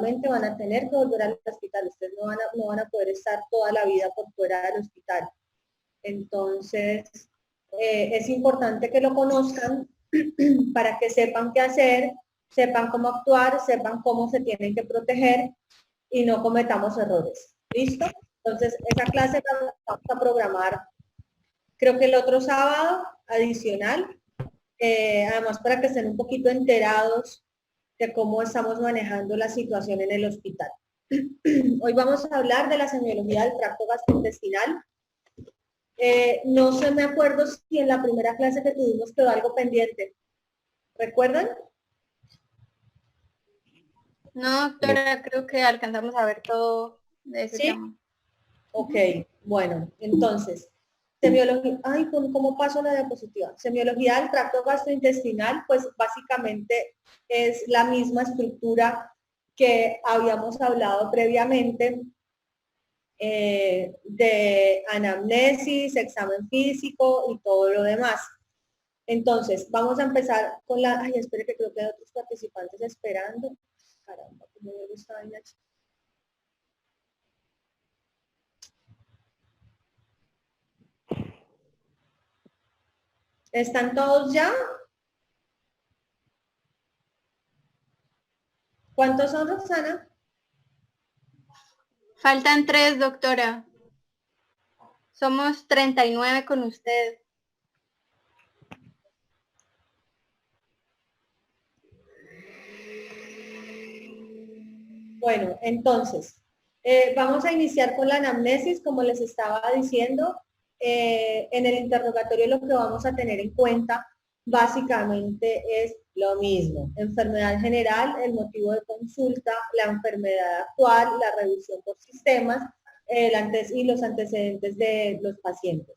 eventualmente van a tener que volver al hospital. Ustedes no van a poder estar toda la vida por fuera del hospital. Entonces, es importante que lo conozcan para que sepan qué hacer, sepan cómo actuar, sepan cómo se tienen que proteger y no cometamos errores. ¿Listo? Entonces, esa clase la vamos a programar, creo que el otro sábado, adicional, además para que estén un poquito enterados de cómo estamos manejando la situación en el hospital. Hoy vamos a hablar de la semiología del tracto gastrointestinal. No sé, me acuerdo si en la primera clase que tuvimos quedó algo pendiente. ¿Recuerdan? No, doctora, creo que alcanzamos a ver todo de ese tema. Ok, bueno, entonces, semiología, ay, ¿cómo paso la diapositiva? Semiología del tracto gastrointestinal, pues básicamente es la misma estructura que habíamos hablado previamente, de anamnesis, examen físico y todo lo demás. Entonces, vamos a empezar con la, ay, espere que creo que hay otros participantes esperando. Caramba, ¿cómo me gusta vaina? ¿Están todos ya? ¿Cuántos son, Roxana? Faltan 3, doctora. Somos 39 con usted. Bueno, entonces, vamos a iniciar con la anamnesis, como les estaba diciendo. En el interrogatorio lo que vamos a tener en cuenta básicamente es lo mismo. Enfermedad general, el motivo de consulta, la enfermedad actual, la revisión por sistemas y los antecedentes de los pacientes.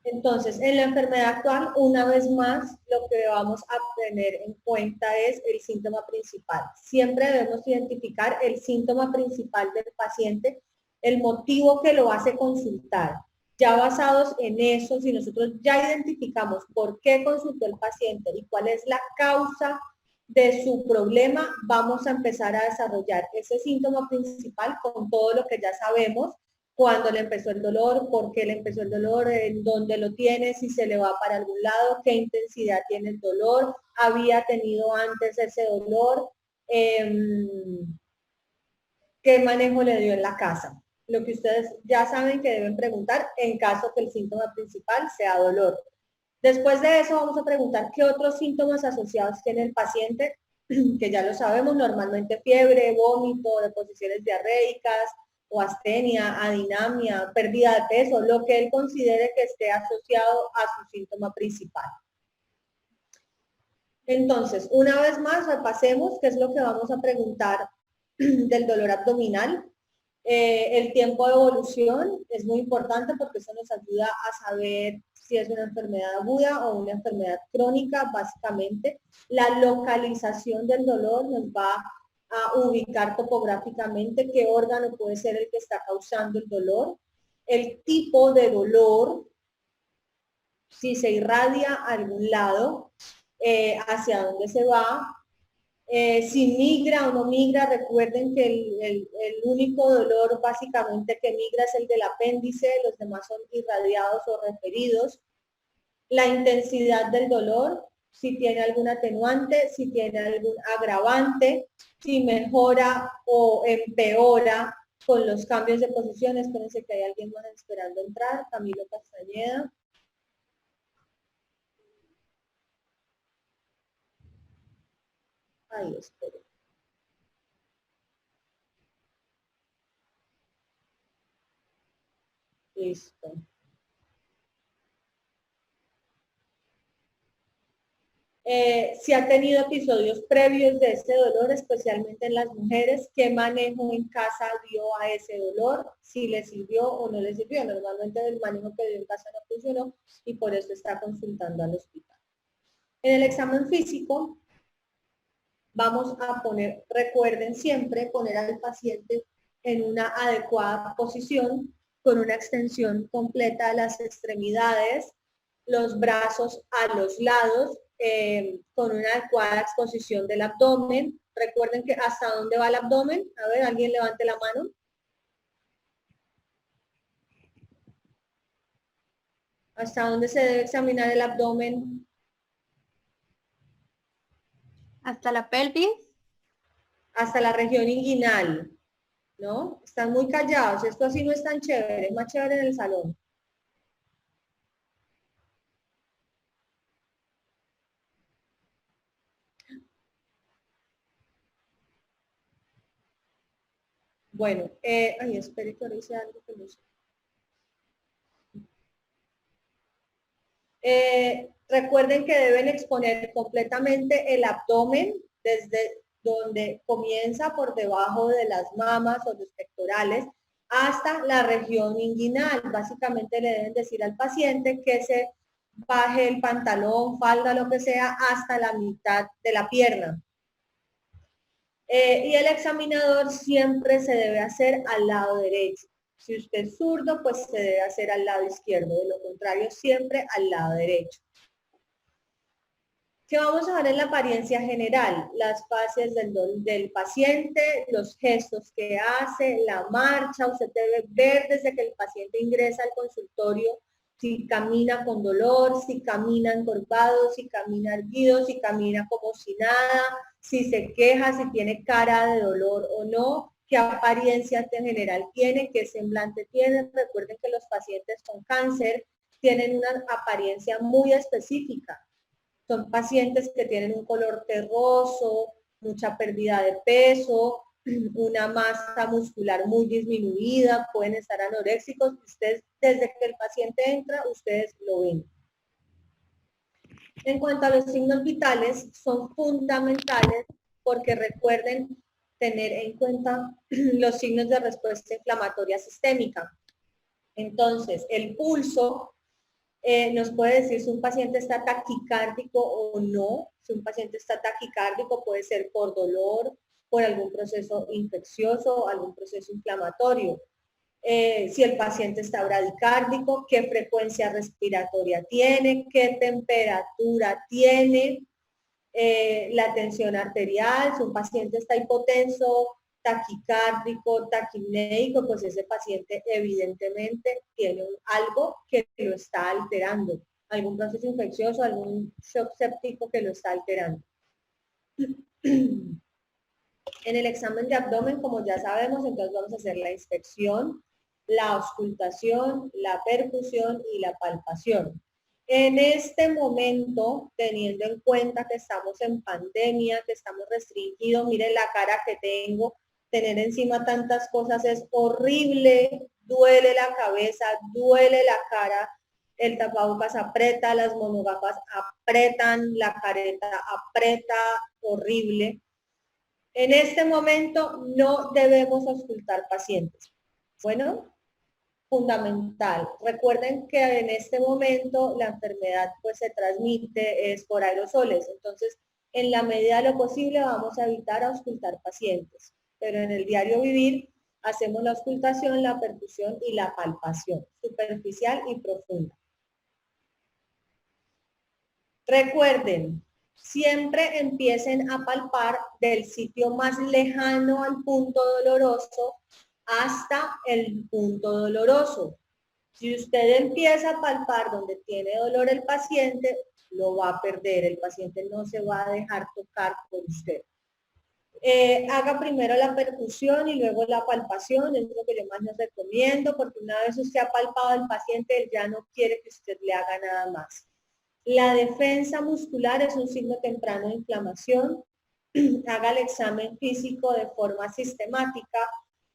Entonces, en la enfermedad actual, una vez más, lo que vamos a tener en cuenta es el síntoma principal. Siempre debemos identificar el síntoma principal del paciente, el motivo que lo hace consultar. Ya basados en eso, si nosotros ya identificamos por qué consultó el paciente y cuál es la causa de su problema, vamos a empezar a desarrollar ese síntoma principal con todo lo que ya sabemos. Cuándo le empezó el dolor, por qué le empezó el dolor, en dónde lo tiene, si se le va para algún lado, qué intensidad tiene el dolor, había tenido antes ese dolor, qué manejo le dio en la casa. Lo que ustedes ya saben que deben preguntar en caso que el síntoma principal sea dolor. Después de eso vamos a preguntar qué otros síntomas asociados tiene el paciente, que ya lo sabemos, normalmente fiebre, vómito, deposiciones diarreicas, o astenia, adinamia, pérdida de peso, lo que él considere que esté asociado a su síntoma principal. Entonces, una vez más, repasemos qué es lo que vamos a preguntar del dolor abdominal. El tiempo de evolución es muy importante porque eso nos ayuda a saber si es una enfermedad aguda o una enfermedad crónica, básicamente. La localización del dolor nos va a ubicar topográficamente qué órgano puede ser el que está causando el dolor, el tipo de dolor, si se irradia a algún lado, hacia dónde se va, si migra o no migra. Recuerden que el único dolor básicamente que migra es el del apéndice, los demás son irradiados o referidos. La intensidad del dolor, si tiene algún atenuante, si tiene algún agravante, si mejora o empeora con los cambios de posición. Espérense que hay alguien más esperando entrar. Camilo Castañeda. Ay, espere. Listo. Si ha tenido episodios previos de este dolor, especialmente en las mujeres, ¿qué manejo en casa dio a ese dolor? Si le sirvió o no le sirvió. Normalmente el manejo que dio en casa no funcionó y por eso está consultando al hospital. En el examen físico vamos a poner, recuerden siempre poner al paciente en una adecuada posición, con una extensión completa de las extremidades, los brazos a los lados, con una adecuada exposición del abdomen. Recuerden que hasta dónde va el abdomen. A ver, alguien levante la mano. ¿Hasta dónde se debe examinar el abdomen? Hasta la pelvis. Hasta la región inguinal, ¿no? Están muy callados. Esto así no es tan chévere. Es más chévere en el salón. Bueno, ay, espere que ahora hice algo que no sé. Recuerden que deben exponer completamente el abdomen desde donde comienza por debajo de las mamas o los pectorales hasta la región inguinal. Básicamente le deben decir al paciente que se baje el pantalón, falda, lo que sea, hasta la mitad de la pierna. Y el examinador siempre se debe hacer al lado derecho. Si usted es zurdo, pues se debe hacer al lado izquierdo. De lo contrario, siempre al lado derecho. ¿Qué vamos a ver en la apariencia general? Las fases del paciente, los gestos que hace, la marcha. Usted debe ver desde que el paciente ingresa al consultorio si camina con dolor, si camina encorvado, si camina erguido, si camina como si nada, si se queja, si tiene cara de dolor o no, qué apariencia en general tiene, qué semblante tiene. Recuerden que los pacientes con cáncer tienen una apariencia muy específica. Son pacientes que tienen un color terroso, mucha pérdida de peso, una masa muscular muy disminuida, pueden estar anoréxicos. Ustedes, desde que el paciente entra, ustedes lo ven. En cuanto a los signos vitales, son fundamentales porque recuerden tener en cuenta los signos de respuesta inflamatoria sistémica. Entonces, el pulso nos puede decir si un paciente está taquicárdico o no. Si un paciente está taquicárdico puede ser por dolor, por algún proceso infeccioso, algún proceso inflamatorio. Si el paciente está bradicárdico, qué frecuencia respiratoria tiene, qué temperatura tiene, la tensión arterial, si un paciente está hipotenso, taquicárdico, taquipnéico, pues ese paciente evidentemente tiene algo que lo está alterando, algún proceso infeccioso, algún shock séptico que lo está alterando. En el examen de abdomen, como ya sabemos, entonces vamos a hacer la inspección, la auscultación, la percusión y la palpación. En este momento, teniendo en cuenta que estamos en pandemia, que estamos restringidos, miren la cara que tengo, tener encima tantas cosas es horrible, duele la cabeza, duele la cara, el tapabocas aprieta, las monogafas apretan, la careta aprieta, horrible. En este momento no debemos auscultar pacientes. Bueno, fundamental. Recuerden que en este momento la enfermedad pues se transmite es por aerosoles. Entonces, en la medida de lo posible vamos a evitar auscultar pacientes. Pero en el diario vivir hacemos la auscultación, la percusión y la palpación, superficial y profunda. Recuerden, siempre empiecen a palpar del sitio más lejano al punto doloroso hasta el punto doloroso. Si usted empieza a palpar donde tiene dolor el paciente, lo va a perder. El paciente no se va a dejar tocar por usted. Haga primero la percusión y luego la palpación, es lo que yo más les recomiendo, porque una vez usted ha palpado al paciente, él ya no quiere que usted le haga nada más. La defensa muscular es un signo temprano de inflamación. Haga el examen físico de forma sistemática.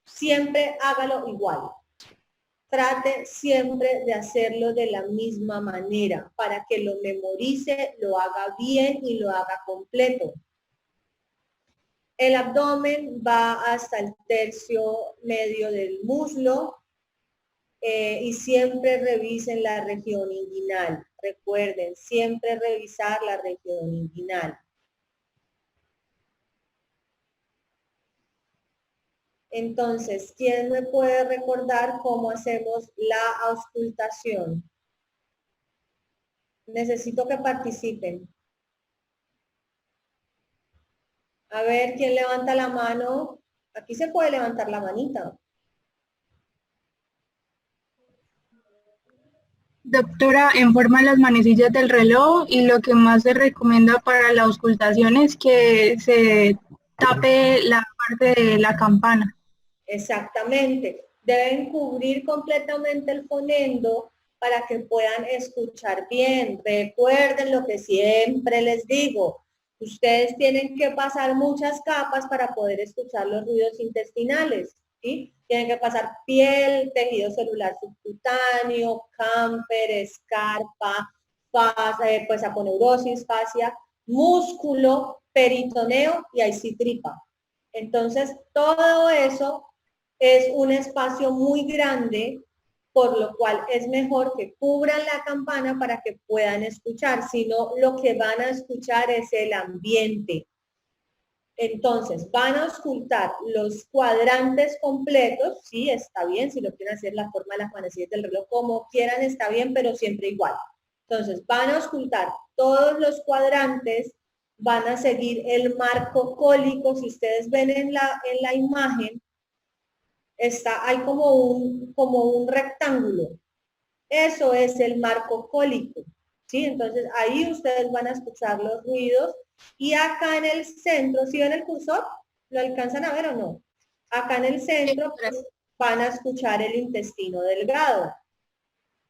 Siempre hágalo igual. Trate siempre de hacerlo de la misma manera para que lo memorice, lo haga bien y lo haga completo. El abdomen va hasta el tercio medio del muslo. Y siempre revisen la región inguinal. Recuerden, siempre revisar la región inguinal. Entonces, ¿quién me puede recordar cómo hacemos la auscultación? Necesito que participen. A ver, ¿quién levanta la mano? Aquí se puede levantar la manita. Doctora, en forma las manecillas del reloj y lo que más se recomienda para la auscultación es que se tape la parte de la campana. Exactamente. Deben cubrir completamente el fonendo para que puedan escuchar bien. Recuerden lo que siempre les digo. Ustedes tienen que pasar muchas capas para poder escuchar los ruidos intestinales. ¿Sí? Tienen que pasar piel, tejido celular subcutáneo, camper, escarpa, pues aponeurosis, fascia, músculo, peritoneo y ahí sí tripa. Entonces, todo eso es un espacio muy grande, por lo cual es mejor que cubran la campana para que puedan escuchar, si no, lo que van a escuchar es el ambiente. Entonces, van a auscultar los cuadrantes completos, sí, está bien, si lo quieren hacer la forma de las manecillas del reloj, como quieran, está bien, pero siempre igual. Entonces, van a auscultar todos los cuadrantes, van a seguir el marco cólico, si ustedes ven en la imagen, hay como un rectángulo. Eso es el marco cólico, ¿sí? Entonces ahí ustedes van a escuchar los ruidos y acá en el centro, ¿sí ven el cursor? ¿Lo alcanzan a ver o no? Acá en el centro pues, van a escuchar el intestino delgado.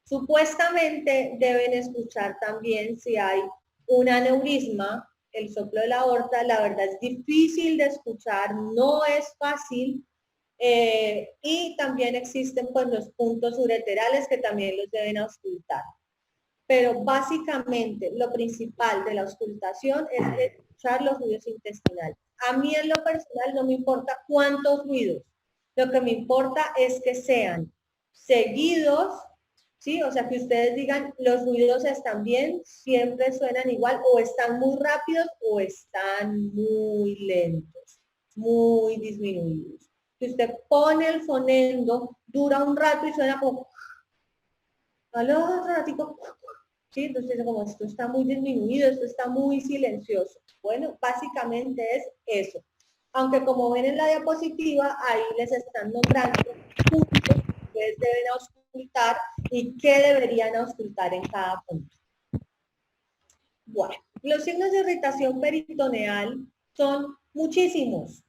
Supuestamente deben escuchar también si hay un aneurisma, el soplo de la aorta. La verdad es difícil de escuchar, no es fácil. Y también existen pues los puntos ureterales que también los deben auscultar. Pero básicamente lo principal de la auscultación es escuchar los ruidos intestinales. A mí en lo personal no me importa cuántos ruidos. Lo que me importa es que sean seguidos, ¿sí? O sea, que ustedes digan, los ruidos están bien, siempre suenan igual, o están muy rápidos o están muy lentos, muy disminuidos. Si usted pone el fonendo, dura un rato y suena como, al otro ratico, ¿sí? Entonces como esto está muy disminuido, esto está muy silencioso. Bueno, básicamente es eso. Aunque como ven en la diapositiva, ahí les están nombrando puntos que ustedes deben auscultar y qué deberían auscultar en cada punto. Bueno, los signos de irritación peritoneal son muchísimos.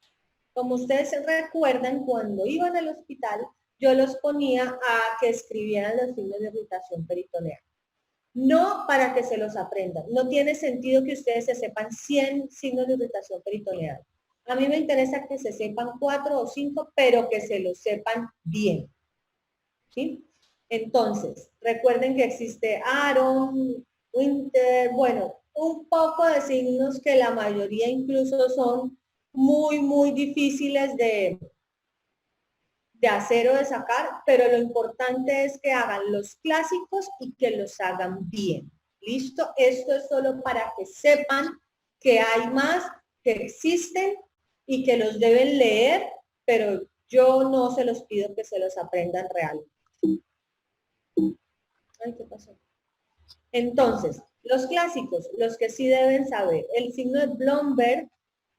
Como ustedes se recuerdan, cuando iban al hospital, yo los ponía a que escribieran los signos de irritación peritoneal. No para que se los aprendan. No tiene sentido que ustedes se sepan 100 signos de irritación peritoneal. A mí me interesa que se sepan 4 o 5, pero que se los sepan bien. ¿Sí? Entonces, recuerden que existe Aaron, Winter, bueno, un poco de signos que la mayoría incluso son muy, muy difíciles de hacer o de sacar, pero lo importante es que hagan los clásicos y que los hagan bien. ¿Listo? Esto es solo para que sepan que hay más, que existen y que los deben leer, pero yo no se los pido que se los aprendan realmente. Ay, ¿qué pasó? Entonces, los clásicos, los que sí deben saber, el signo de Blomberg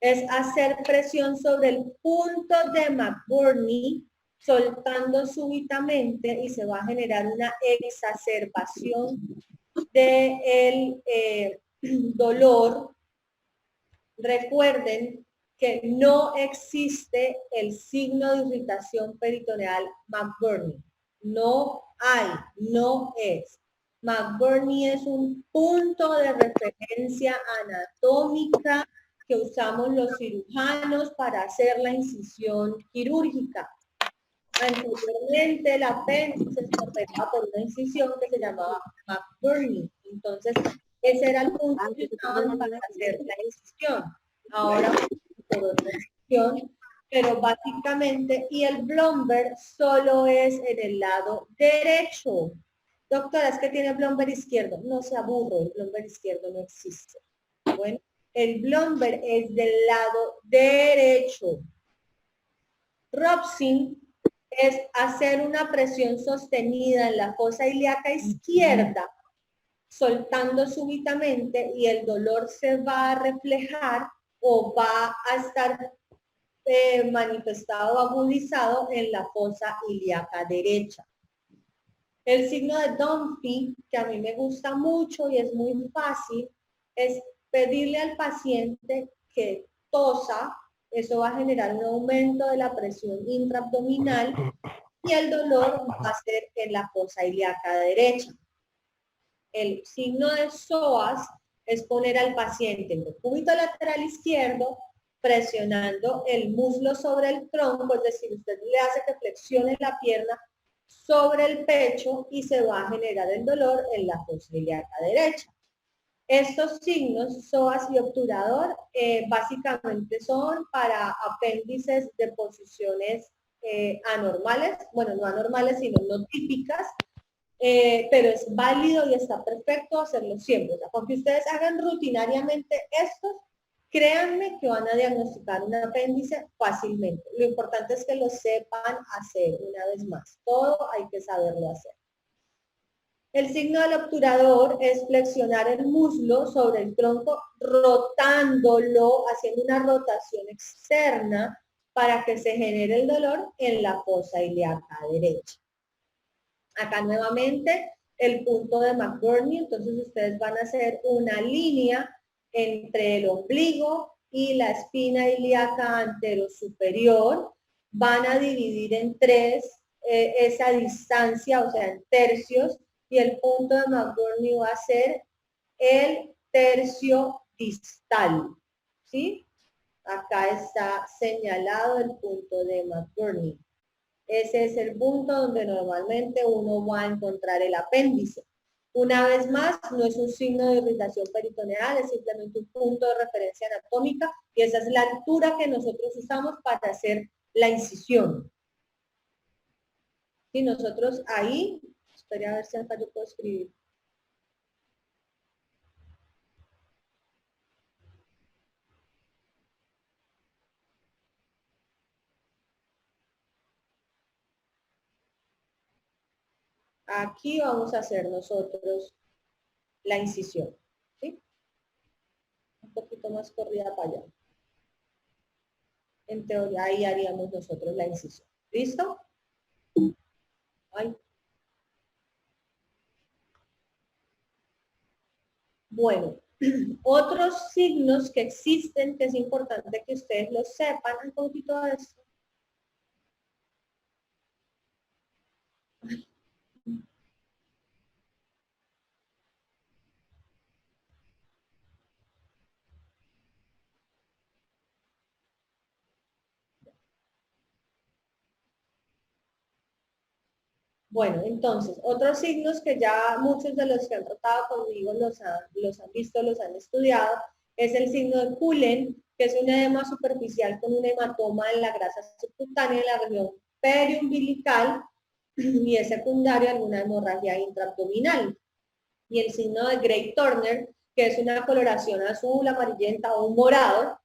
es hacer presión sobre el punto de McBurney, soltando súbitamente y se va a generar una exacerbación del dolor. Recuerden que no existe el signo de irritación peritoneal McBurney. No hay, no es. McBurney es un punto de referencia anatómica que usamos los cirujanos para hacer la incisión quirúrgica. Anteriormente el apéndice se operaba por una incisión que se llamaba McBurney. Entonces, ese era el punto que usaban para hacer la incisión. Ahora por otra incisión, pero básicamente, y el Blomberg solo es en el lado derecho. Doctora, es que tiene Blomberg izquierdo. No se aburre, el Blomberg izquierdo no existe. Bueno, el Blomberg es del lado derecho. Robson es hacer una presión sostenida en la fosa ilíaca izquierda, soltando súbitamente y el dolor se va a reflejar o va a estar manifestado o agudizado en la fosa ilíaca derecha. El signo de Dunphy, que a mí me gusta mucho y es muy fácil, es pedirle al paciente que tosa. Eso va a generar un aumento de la presión intraabdominal y el dolor va a ser en la fosa ilíaca derecha. El signo de psoas es poner al paciente en el cúbito lateral izquierdo, presionando el muslo sobre el tronco, es decir, usted le hace que flexione la pierna sobre el pecho y se va a generar el dolor en la fosa ilíaca derecha. Estos signos, psoas y obturador, básicamente son para apéndices de posiciones anormales, bueno, no anormales, sino no típicas, pero es válido y está perfecto hacerlo siempre. O sea, porque ustedes hagan rutinariamente estos, créanme que van a diagnosticar un apéndice fácilmente. Lo importante es que lo sepan hacer una vez más. Todo hay que saberlo hacer. El signo del obturador es flexionar el muslo sobre el tronco, rotándolo, haciendo una rotación externa para que se genere el dolor en la fosa ilíaca derecha. Acá nuevamente el punto de McBurney, entonces ustedes van a hacer una línea entre el ombligo y la espina ilíaca anterosuperior. Van a dividir en tres esa distancia, o sea, en tercios, y el punto de McBurney va a ser el tercio distal, ¿sí? Acá está señalado el punto de McBurney. Ese es el punto donde normalmente uno va a encontrar el apéndice. Una vez más, no es un signo de irritación peritoneal, es simplemente un punto de referencia anatómica y esa es la altura que nosotros usamos para hacer la incisión. Y nosotros ahí, espera a ver si acá yo puedo escribir. Aquí vamos a hacer nosotros la incisión, ¿sí? Un poquito más corrida para allá. En teoría ahí haríamos nosotros la incisión. ¿Listo? Ay. Bueno, otros signos que existen, que es importante que ustedes lo sepan, un poquito de esto. Bueno, entonces, otros signos que ya muchos de los que han tratado conmigo los han visto, los han estudiado, es el signo de Cullen, que es un edema superficial con un hematoma en la grasa subcutánea en la región periumbilical y es secundario a alguna hemorragia intraabdominal. Y el signo de Gray Turner, que es una coloración azul, amarillenta o morado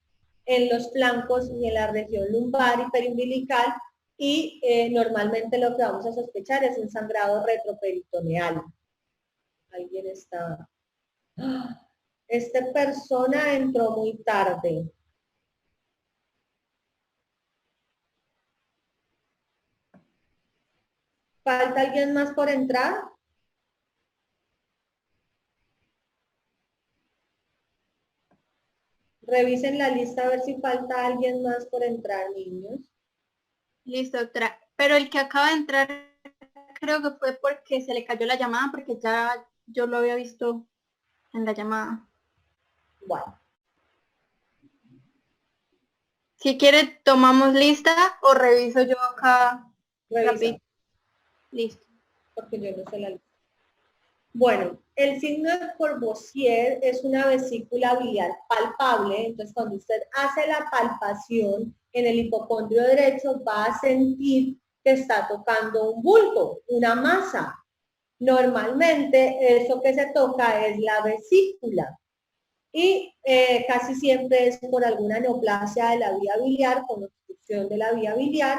en los flancos y en la región lumbar y periumbilical, y normalmente lo que vamos a sospechar es un sangrado retroperitoneal. Alguien está... Esta persona entró muy tarde. ¿Falta alguien más por entrar? Revisen la lista a ver si falta alguien más por entrar, niños. Listo, doctora. Pero el que acaba de entrar creo que fue porque se le cayó la llamada, porque ya yo lo había visto en la llamada. Bueno. Si quiere, tomamos lista o reviso yo acá. Revisa. Rápido. Listo. Porque yo no sé la lista. Bueno, el signo de Courvoisier es una vesícula biliar palpable, entonces cuando usted hace la palpación en el hipocondrio derecho va a sentir que está tocando un bulto, una masa. Normalmente eso que se toca es la vesícula y casi siempre es por alguna neoplasia de la vía biliar, con obstrucción de la vía biliar,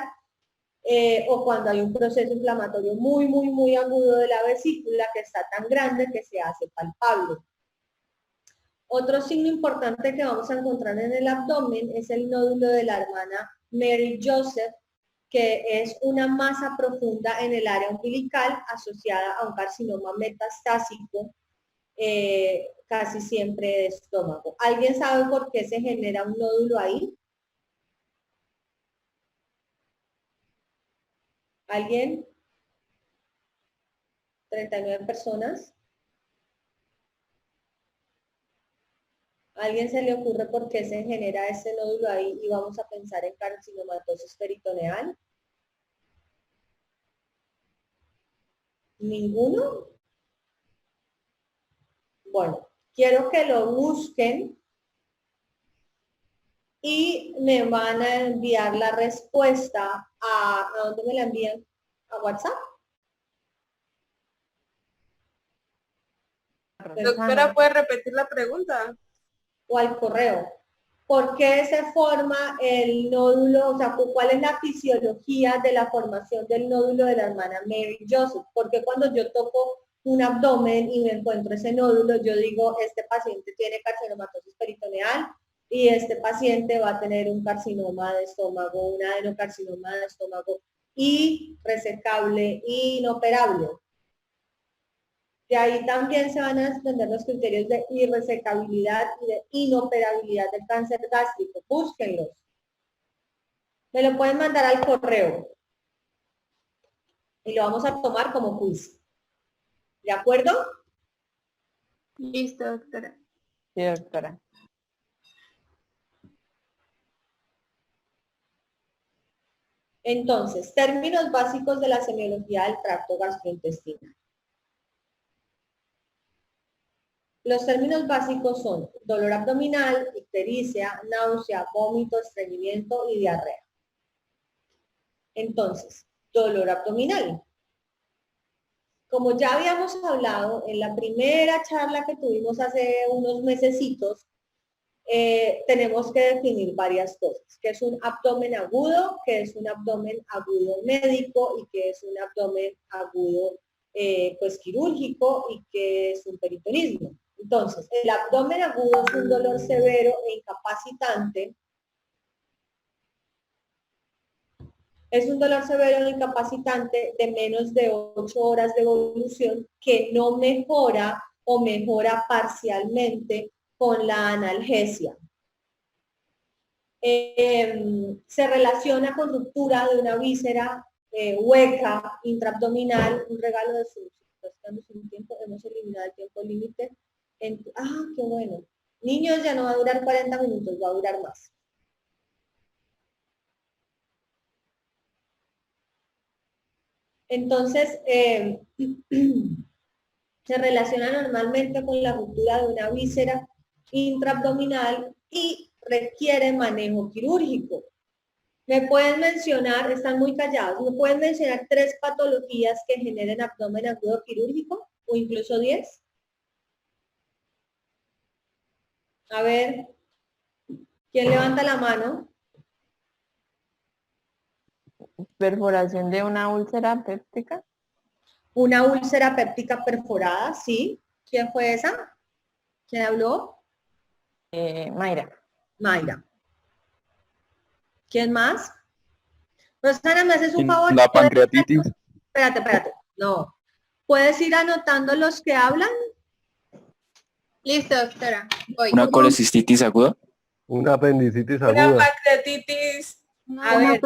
o cuando hay un proceso inflamatorio muy agudo de la vesícula que está tan grande que se hace palpable. Otro signo importante que vamos a encontrar en el abdomen es el nódulo de la hermana Mary Joseph, que es una masa profunda en el área umbilical asociada a un carcinoma metastásico, casi siempre de estómago. ¿Alguien sabe por qué se genera un nódulo ahí? ¿Alguien? 39 personas. ¿A alguien se le ocurre por qué se genera ese nódulo ahí y vamos a pensar en carcinomatosis peritoneal? ¿Ninguno? Bueno, quiero que lo busquen y me van a enviar la respuesta ¿a dónde me la envían? ¿A WhatsApp? Doctora, ¿puede repetir la pregunta? O al correo. ¿Por qué se forma el nódulo? O sea, ¿cuál es la fisiología de la formación del nódulo de la hermana Mary Joseph? Porque cuando yo toco un abdomen y me encuentro ese nódulo, yo digo, este paciente tiene carcinomatosis peritoneal y este paciente va a tener un carcinoma de estómago, un adenocarcinoma de estómago irresecable, inoperable. De ahí también se van a desprender los criterios de irresecabilidad y de inoperabilidad del cáncer gástrico. Búsquenlos. Me lo pueden mandar al correo. Y lo vamos a tomar como quiz. ¿De acuerdo? Listo, doctora. Sí, doctora. Entonces, términos básicos de la semiología del tracto gastrointestinal. Los términos básicos son dolor abdominal, ictericia, náusea, vómito, estreñimiento y diarrea. Entonces, dolor abdominal. Como ya habíamos hablado en la primera charla que tuvimos hace unos mesecitos, tenemos que definir varias cosas, que es un abdomen agudo, que es un abdomen agudo médico y que es un abdomen agudo pues quirúrgico y que es un peritonismo. Entonces, el abdomen agudo es un dolor severo e incapacitante. Es un dolor severo e incapacitante de menos de 8 horas de evolución que no mejora o mejora parcialmente con la analgesia. Se relaciona con ruptura de una víscera hueca intraabdominal, un regalo de su tiempo, hemos eliminado el tiempo límite. Qué bueno. Niños, ya no va a durar 40 minutos, va a durar más. Entonces, se relaciona normalmente con la ruptura de una víscera intraabdominal y requiere manejo quirúrgico. ¿Me pueden mencionar, están muy callados, me pueden mencionar 3 patologías que generen abdomen agudo quirúrgico o incluso 10? A ver, ¿quién levanta la mano? Perforación de una úlcera péptica. Una úlcera péptica perforada, ¿sí? ¿Quién fue esa? ¿Quién habló? Mayra. Mayra. ¿Quién más? Rosana, ¿me haces un favor? La pancreatitis. Espérate. No. ¿Puedes ir anotando los que hablan? Listo, doctora. Voy. Una colecistitis aguda. Una apendicitis Una aguda. pancreatitis. A ver,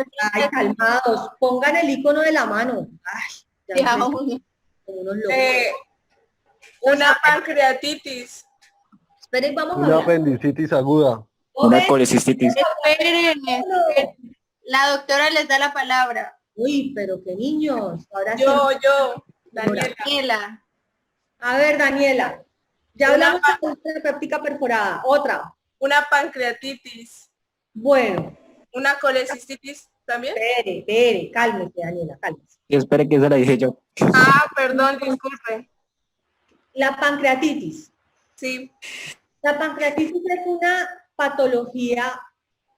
calmados. Pongan el icono de la mano. Ay, ya Ya, me uno. como unos locos. Una pancreatitis. Esperen, vamos a Una hablar. apendicitis aguda. Una colecistitis. Esperen. La doctora les da la palabra. Uy, pero qué niños. Ahora sí. Yo. Daniela. Daniela. A ver, Daniela. Ya Una hablamos de úlcera péptica perforada. Otra. Una pancreatitis. Bueno, Una colecistitis también. espere, cálmese, Daniela, cálmese. Y espere que esa la dije yo. Perdón, disculpe. La pancreatitis. Sí. La pancreatitis es una patología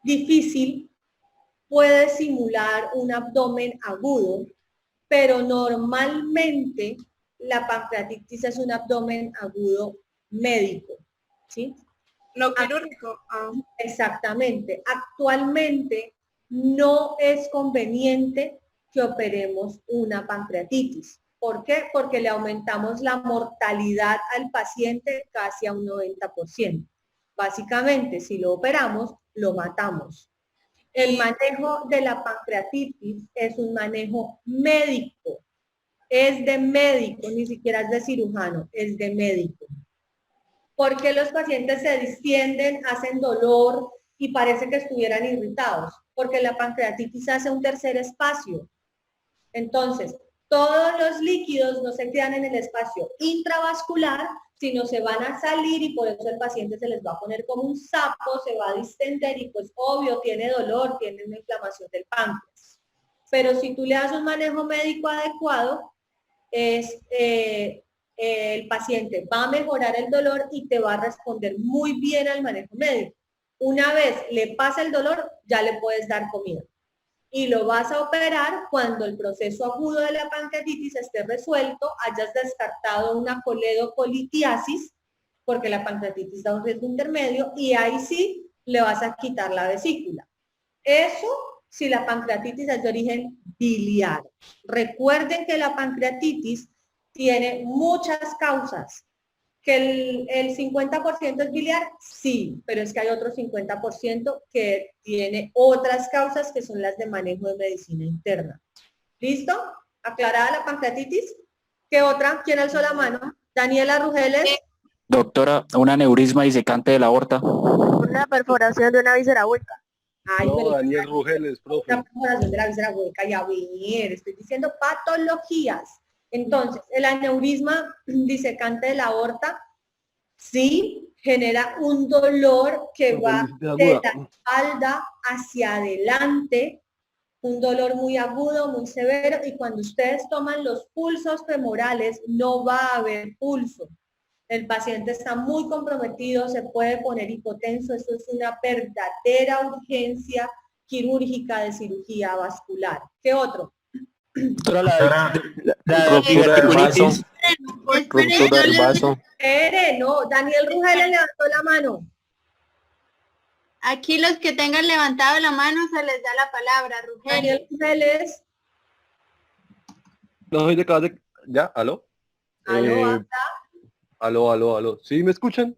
difícil, puede simular un abdomen agudo, pero normalmente la pancreatitis es un abdomen agudo médico, ¿sí? No quirúrgico. Ah. Exactamente. Actualmente no es conveniente que operemos una pancreatitis. ¿Por qué? Porque le aumentamos la mortalidad al paciente casi a un 90%. Básicamente, si lo operamos, lo matamos. El manejo de la pancreatitis es un manejo médico. Es de médico, ni siquiera es de cirujano, es de médico. Porque los pacientes se distienden, hacen dolor y parece que estuvieran irritados, porque la pancreatitis hace un tercer espacio. Entonces, todos los líquidos no se quedan en el espacio intravascular, sino se van a salir y por eso el paciente se les va a poner como un sapo, se va a distender y pues obvio tiene dolor, tiene una inflamación del páncreas. Pero si tú le das un manejo médico adecuado, el paciente va a mejorar el dolor y te va a responder muy bien al manejo médico. Una vez le pasa el dolor, ya le puedes dar comida. Y lo vas a operar cuando el proceso agudo de la pancreatitis esté resuelto, hayas descartado una coledocolitiasis, porque la pancreatitis da un riesgo intermedio, y ahí sí le vas a quitar la vesícula. Eso si la pancreatitis es de origen biliar. Recuerden que la pancreatitis tiene muchas causas. ¿Que el 50% es biliar? Sí, pero es que hay otro 50% que tiene otras causas que son las de manejo de medicina interna. ¿Listo? ¿Aclarada la pancreatitis? ¿Qué otra? ¿Quién alzó la mano? Daniela Rugeles. Doctora, un aneurisma disecante de la aorta. Una perforación de una víscera hueca. Ay, No, pero Daniel Rugeles, profe. una perforación de la víscera hueca, ya ver, estoy diciendo patologías. Entonces, el aneurisma disecante de la aorta, sí, genera un dolor que va de la espalda hacia adelante, un dolor muy agudo, muy severo, y cuando ustedes toman los pulsos femorales, no va a haber pulso. El paciente está muy comprometido, se puede poner hipotenso, esto es una verdadera urgencia quirúrgica de cirugía vascular. ¿Qué otro? Doctora, la Ruptura del vaso. diverticulitis. Ruptura del vaso. No, Daniel Rugeles levantó la mano. Aquí los que tengan levantado la mano se les da la palabra, Daniel Rugeles. Rugeles. No soy de cada de... ¿Ya? ¿Aló? Aló, Aló. ¿Sí me escuchan?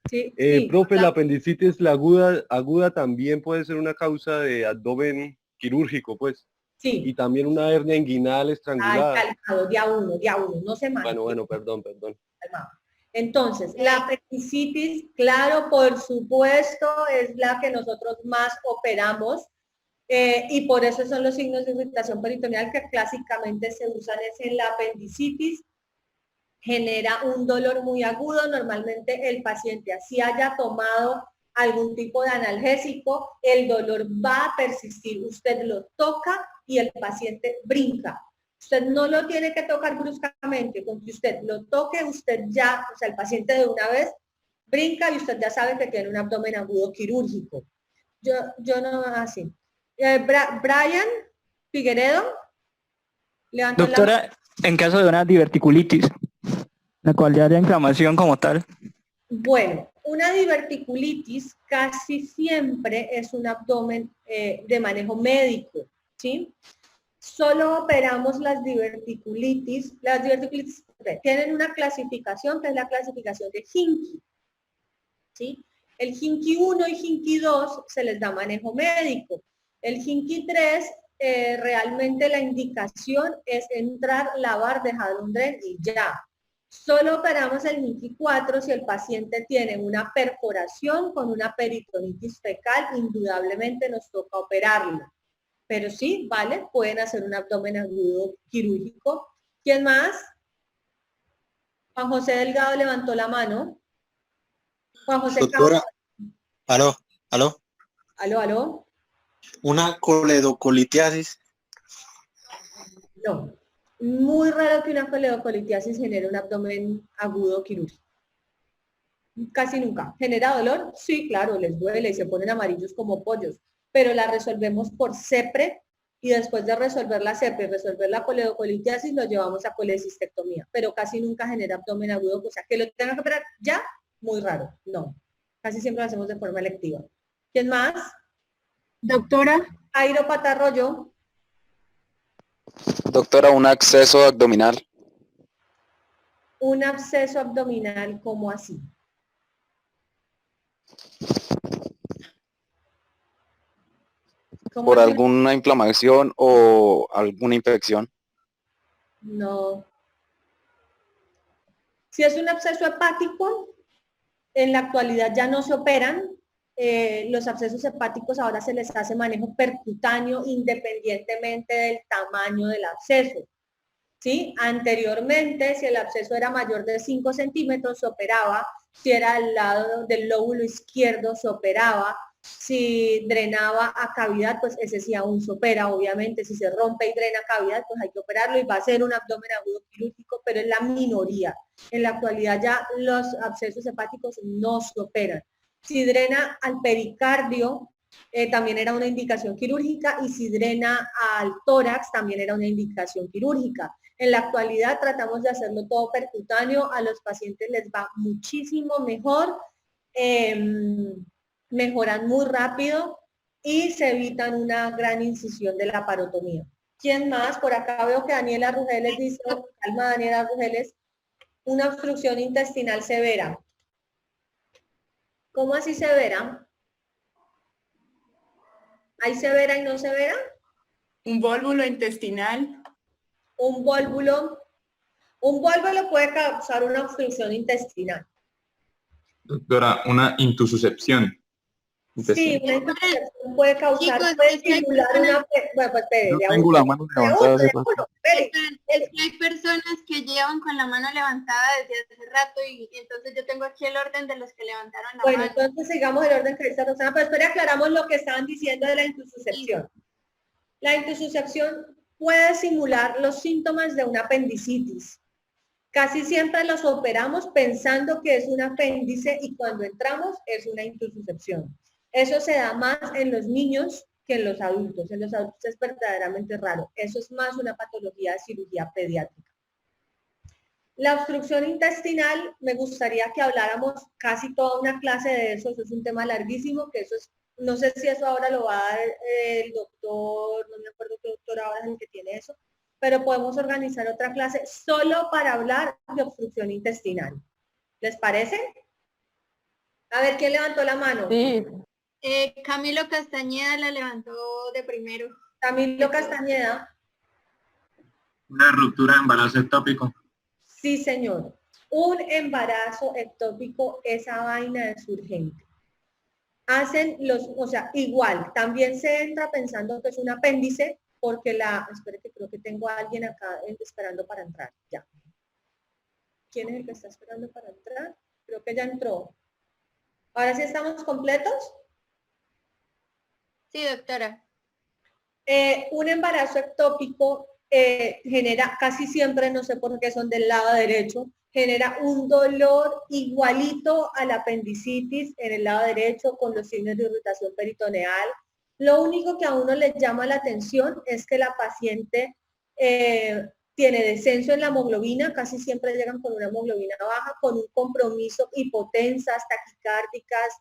sí, sí. Profe, la apendicitis, la aguda también puede ser una causa de abdomen quirúrgico, pues. Sí. Y también una hernia inguinal Ay, estrangulada. calmado, día uno, no se mate. Bueno, perdón. Calmado. Entonces, la apendicitis, claro, por supuesto, es la que nosotros más operamos y por eso son los signos de irritación peritoneal que clásicamente se usan es en la apendicitis. Genera un dolor muy agudo, normalmente el paciente así haya tomado algún tipo de analgésico, el dolor va a persistir, usted lo toca y el paciente brinca. Usted no lo tiene que tocar bruscamente, con que usted lo toque, usted ya, o sea, el paciente de una vez brinca y usted ya sabe que tiene un abdomen agudo quirúrgico. Yo no así. Brian Figueredo. Doctora, en caso de una diverticulitis, la cual ya haya inflamación como tal. Bueno, una diverticulitis casi siempre es un abdomen de manejo médico, ¿sí? Solo operamos las diverticulitis. Las diverticulitis tienen una clasificación que es la clasificación de Hinkie, ¿sí? El Hinkie 1 y Hinkie 2 se les da manejo médico. El Hinkie 3 realmente la indicación es entrar, lavar, dejar un dren y ya. Solo operamos el Hinkie 4 si el paciente tiene una perforación con una peritonitis fecal, indudablemente nos toca operarlo. Pero sí, vale, pueden hacer un abdomen agudo quirúrgico. ¿Quién más? Juan José Delgado levantó la mano. Juan José. Doctora, aló. Aló. Una coledocolitiasis. No. Muy raro que una coledocolitiasis genere un abdomen agudo quirúrgico. Casi nunca. ¿Genera dolor? Sí, claro, les duele y se ponen amarillos como pollos, pero la resolvemos por CEPRE y después de resolver la CEPRE y resolver la coledocolitiasis lo llevamos a colecistectomía, pero casi nunca genera abdomen agudo, o sea, que lo tenga que operar ya, muy raro, no. Casi siempre lo hacemos de forma electiva. ¿Quién más? Doctora, Jairo Patarroyo. Doctora, un acceso abdominal. Un absceso abdominal, ¿cómo así? ¿Por alguna inflamación o alguna infección? No. Si es un absceso hepático, en la actualidad ya no se operan. Los abscesos hepáticos ahora se les hace manejo percutáneo independientemente del tamaño del absceso. ¿Sí? Anteriormente, si el absceso era mayor de 5 centímetros, se operaba. Si era al lado del lóbulo izquierdo, se operaba. Si drenaba a cavidad, pues ese sí aún se opera, obviamente. Si se rompe y drena cavidad, pues hay que operarlo y va a ser un abdomen agudo quirúrgico, pero es la minoría. En la actualidad ya los abscesos hepáticos no se operan. Si drena al pericardio, también era una indicación quirúrgica, y si drena al tórax, también era una indicación quirúrgica. En la actualidad tratamos de hacerlo todo percutáneo, a los pacientes les va muchísimo mejor, mejoran muy rápido y se evitan una gran incisión de la parotomía. ¿Quién más? Por acá veo que Daniela Rugeles dice, calma Daniela Rugeles, una obstrucción intestinal severa. ¿Cómo así severa? ¿Hay severa y no severa? Un vólvulo intestinal. Un vólvulo puede causar una obstrucción intestinal. Doctora, una intususcepción. Sí, una intususcepción puede causar, Chicos, puede estimular una... Bueno, pues Yo tengo la mano levantada hace rato. Es que hay personas que llevan con la mano levantada desde hace rato y entonces yo tengo aquí el orden de los que levantaron la Bueno, mano. entonces sigamos el orden que dice Roxana, pero espera, aclaramos lo que estaban diciendo de la intususcepción. La intususcepción puede simular los síntomas de una apendicitis. Casi siempre los operamos pensando que es un apéndice y cuando entramos es una intususcepción. Eso se da más en los niños que en los adultos. En los adultos es verdaderamente raro. Eso es más una patología de cirugía pediátrica. La obstrucción intestinal, me gustaría que habláramos casi toda una clase de eso. Eso es un tema larguísimo, que eso es, no sé si eso ahora lo va a dar el doctor, no me acuerdo qué doctor ahora es el que tiene eso, pero podemos organizar otra clase solo para hablar de obstrucción intestinal. ¿Les parece? A ver, ¿quién levantó la mano? Sí. Camilo Castañeda la levantó de primero. Camilo Castañeda. Una ruptura de embarazo ectópico. Sí, señor. Un embarazo ectópico, esa vaina es urgente. Hacen o sea, igual, también se entra pensando que es un apéndice, porque espere que creo que tengo a alguien acá esperando para entrar. Ya. ¿Quién es el que está esperando para entrar? Creo que ya entró. ¿Ahora sí estamos completos? Sí, doctora. Un embarazo ectópico genera, casi siempre, no sé por qué son del lado derecho, genera un dolor igualito a la apendicitis en el lado derecho con los signos de irritación peritoneal. Lo único que a uno le llama la atención es que la paciente tiene descenso en la hemoglobina, casi siempre llegan con una hemoglobina baja, con un compromiso, hipotensas, taquicárdicas,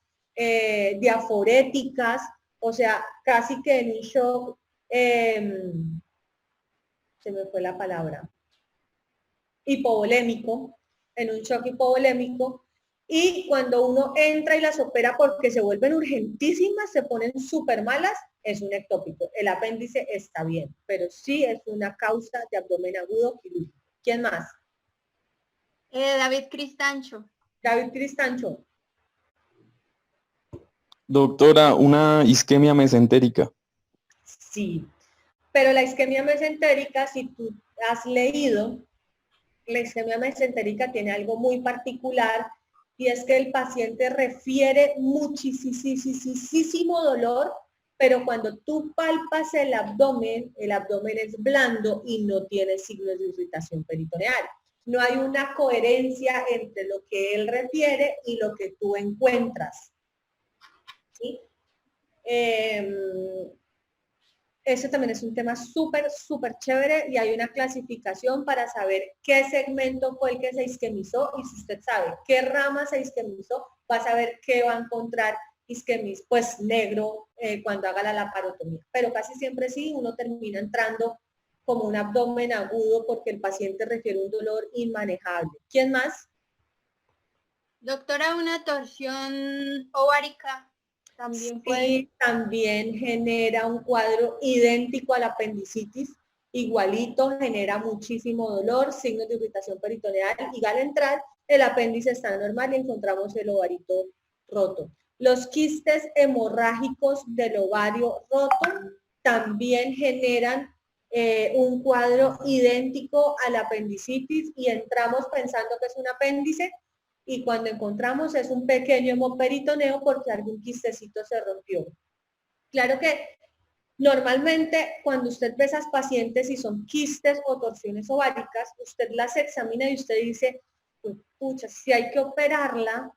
diaforéticas, o sea, casi que en un shock, se me fue la palabra, hipovolémico, en un shock hipovolémico, y cuando uno entra y las opera porque se vuelven urgentísimas, se ponen súper malas, es un ectópico. El apéndice está bien, pero sí es una causa de abdomen agudo quirúrgico. ¿Quién más? David Cristancho. David Cristancho. Doctora, una isquemia mesentérica. Sí, pero la isquemia mesentérica, si tú has leído, la isquemia mesentérica tiene algo muy particular y es que el paciente refiere muchísimo dolor, pero cuando tú palpas el abdomen es blando y no tiene signos de irritación peritoneal. No hay una coherencia entre lo que él refiere y lo que tú encuentras. ¿Sí? Eso también es un tema súper, súper chévere y hay una clasificación para saber qué segmento fue el que se isquemizó y si usted sabe qué rama se isquemizó, va a saber qué va a encontrar pues negro cuando haga la laparotomía. Pero casi siempre sí, uno termina entrando como un abdomen agudo porque el paciente refiere un dolor inmanejable. ¿Quién más? Doctora, una torsión ovárica también puede... Sí, también genera un cuadro idéntico al apendicitis, igualito, genera muchísimo dolor, signos de irritación peritoneal y al entrar el apéndice está normal y encontramos el ovarito roto. Los quistes hemorrágicos del ovario roto también generan un cuadro idéntico al apendicitis y entramos pensando que es un apéndice y cuando encontramos es un pequeño hemoperitoneo porque algún quistecito se rompió. Claro que normalmente cuando usted ve esas pacientes y son quistes o torsiones ováricas, usted las examina y usted dice, pues, pucha, si hay que operarla,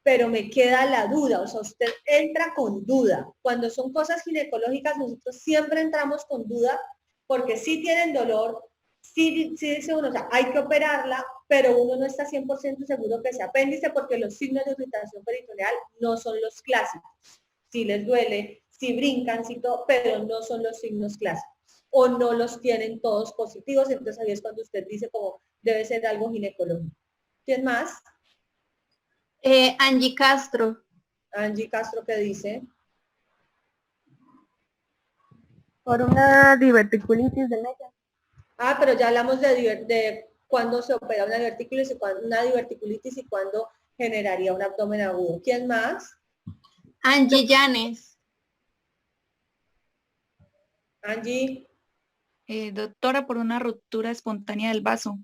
pero me queda la duda, o sea, usted entra con duda. Cuando son cosas ginecológicas, nosotros siempre entramos con duda, porque sí tienen dolor, sí dice uno, o sea, hay que operarla, pero uno no está 100% seguro que sea apéndice, porque los signos de irritación peritoneal no son los clásicos. Sí les duele, sí brincan, sí todo, pero no son los signos clásicos. O no los tienen todos positivos, entonces ahí es cuando usted dice como, debe ser algo ginecológico. ¿Quién más? Angie Castro. Angie Castro, ¿qué dice? Por una diverticulitis de media. Ah, pero ya hablamos de cuándo se opera una diverticulitis y cuándo generaría un abdomen agudo. ¿Quién más? Angie Llanes. Angie. Doctora, por una ruptura espontánea del vaso.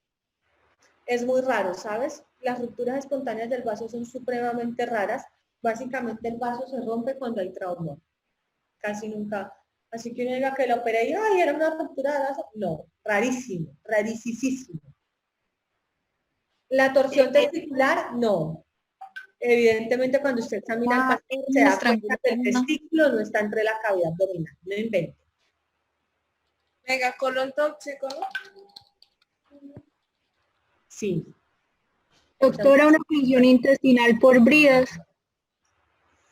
Es muy raro, ¿sabes? Las rupturas espontáneas del vaso son supremamente raras. Básicamente el vaso se rompe cuando hay trauma. Casi nunca. Así que uno diga que lo operé y ¡ay, era una ruptura de vaso! No, rarísimo, rarísimo. La torsión testicular, no. Evidentemente cuando usted examina al paciente se da cuenta que el testículo no está entre la cavidad abdominal. No invente. Megacolon tóxico, ¿no? Sí. Doctora, una función intestinal por bridas.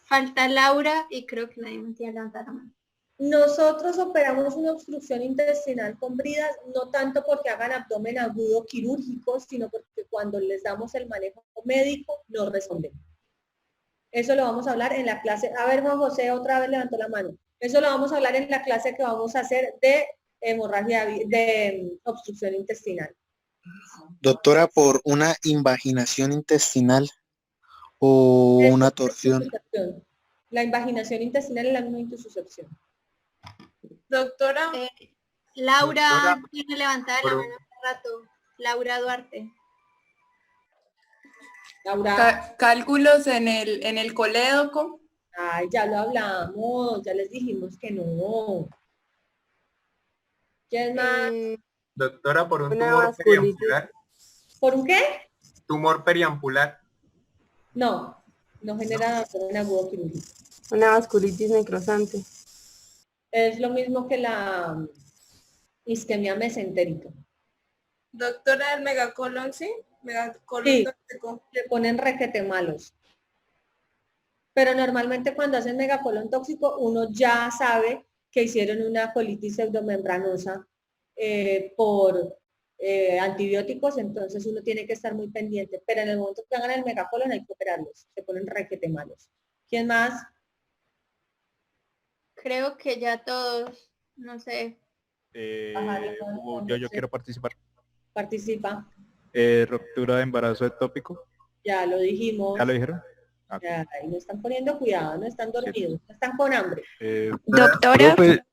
Falta Laura y creo que nadie me tiene levantar la mano. Nosotros operamos una obstrucción intestinal con bridas, no tanto porque hagan abdomen agudo quirúrgico, sino porque cuando les damos el manejo médico, nos responden. Eso lo vamos a hablar en la clase. A ver, Juan José, otra vez levantó la mano. Eso lo vamos a hablar en la clase que vamos a hacer de hemorragia, de obstrucción intestinal. Doctora, por una invaginación intestinal o una torsión. La invaginación intestinal es la misma intususcepción. Doctora. Laura tiene levantada la mano hace rato. Laura Duarte. Laura. Cálculos en el colédoco. Ay, ya lo hablamos, ya les dijimos que no. ¿Quién más? Doctora, por un tumor periampular. ¿Por un qué? Tumor periampular. No, no genera abdomen agudo quirúrgico. Una vasculitis necrosante. Es lo mismo que la isquemia mesentérica. Doctora, el megacolon, ¿sí? Megacolon sí, tóxico. le ponen requete malos. Pero normalmente cuando hacen megacolon tóxico, uno ya sabe que hicieron una colitis pseudomembranosa por antibióticos, entonces uno tiene que estar muy pendiente. Pero en el momento que hagan el megacolon hay que operarlos, se ponen requete malos. ¿Quién más? Creo que ya todos, no sé. Yo quiero participar. Participa. Ruptura de embarazo ectópico. Ya lo dijimos. ¿Ya lo dijeron? Ya, ahí no están poniendo cuidado, no están dormidos, no están con hambre. Doctora. Profe,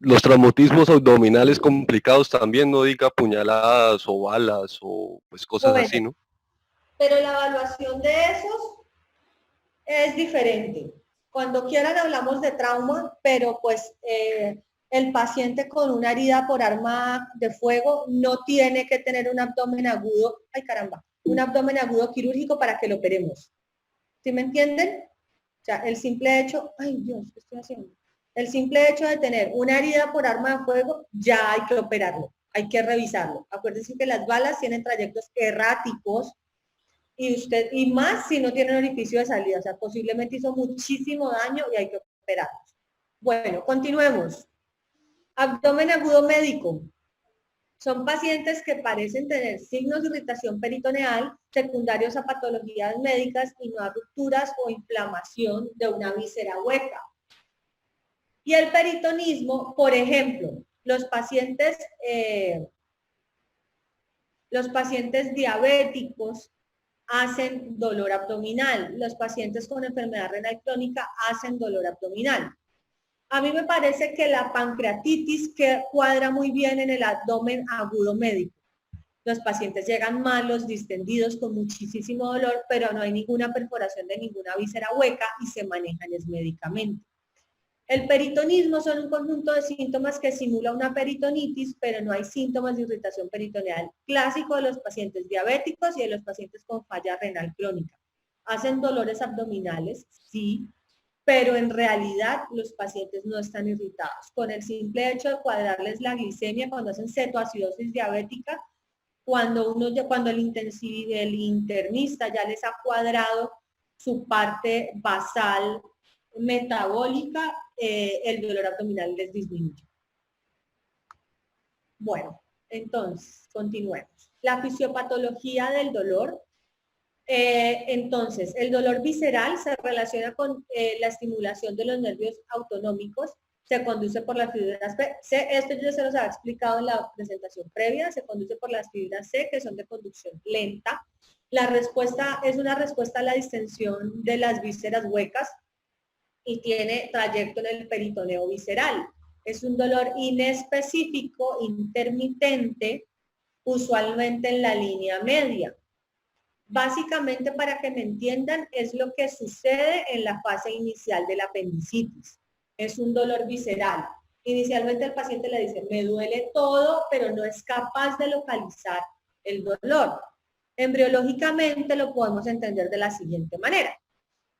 los traumatismos abdominales complicados también, no diga puñaladas o balas o pues cosas bueno, así, ¿no? Pero la evaluación de esos es diferente. Cuando quieran hablamos de trauma, pero pues el paciente con una herida por arma de fuego no tiene que tener un abdomen agudo, ay caramba, un abdomen agudo quirúrgico para que lo operemos. ¿Sí me entienden? O sea, el simple hecho, ay Dios, ¿qué estoy haciendo? El simple hecho de tener una herida por arma de fuego, ya hay que operarlo, hay que revisarlo. Acuérdense que las balas tienen trayectos erráticos y más si no tienen orificio de salida, o sea, posiblemente hizo muchísimo daño y hay que operarlos. Bueno, continuemos. Abdomen agudo médico. Son pacientes que parecen tener signos de irritación peritoneal secundarios a patologías médicas y no a rupturas o inflamación de una víscera hueca. Y el peritonismo, por ejemplo, los pacientes diabéticos hacen dolor abdominal, los pacientes con enfermedad renal crónica hacen dolor abdominal. A mí me parece que la pancreatitis que cuadra muy bien en el abdomen agudo médico. Los pacientes llegan malos, distendidos, con muchísimo dolor, pero no hay ninguna perforación de ninguna víscera hueca y se manejan médicamente. El peritonismo son un conjunto de síntomas que simula una peritonitis, pero no hay síntomas de irritación peritoneal clásico de los pacientes diabéticos y de los pacientes con falla renal crónica. ¿Hacen dolores abdominales? Sí, pero en realidad los pacientes no están irritados. Con el simple hecho de cuadrarles la glicemia cuando hacen cetoacidosis diabética, cuando el internista ya les ha cuadrado su parte basal metabólica, el dolor abdominal les disminuye. Bueno, entonces, continuemos. La fisiopatología del dolor. Entonces, el dolor visceral se relaciona con la estimulación de los nervios autonómicos, se conduce por las fibras C, esto yo se los había explicado en la presentación previa, se conduce por las fibras C, que son de conducción lenta. La respuesta es una respuesta a la distensión de las vísceras huecas y tiene trayecto en el peritoneo visceral. Es un dolor inespecífico, intermitente, usualmente en la línea media. Básicamente, para que me entiendan, es lo que sucede en la fase inicial de la apendicitis. Es un dolor visceral. Inicialmente el paciente le dice, me duele todo, pero no es capaz de localizar el dolor. Embriológicamente lo podemos entender de la siguiente manera.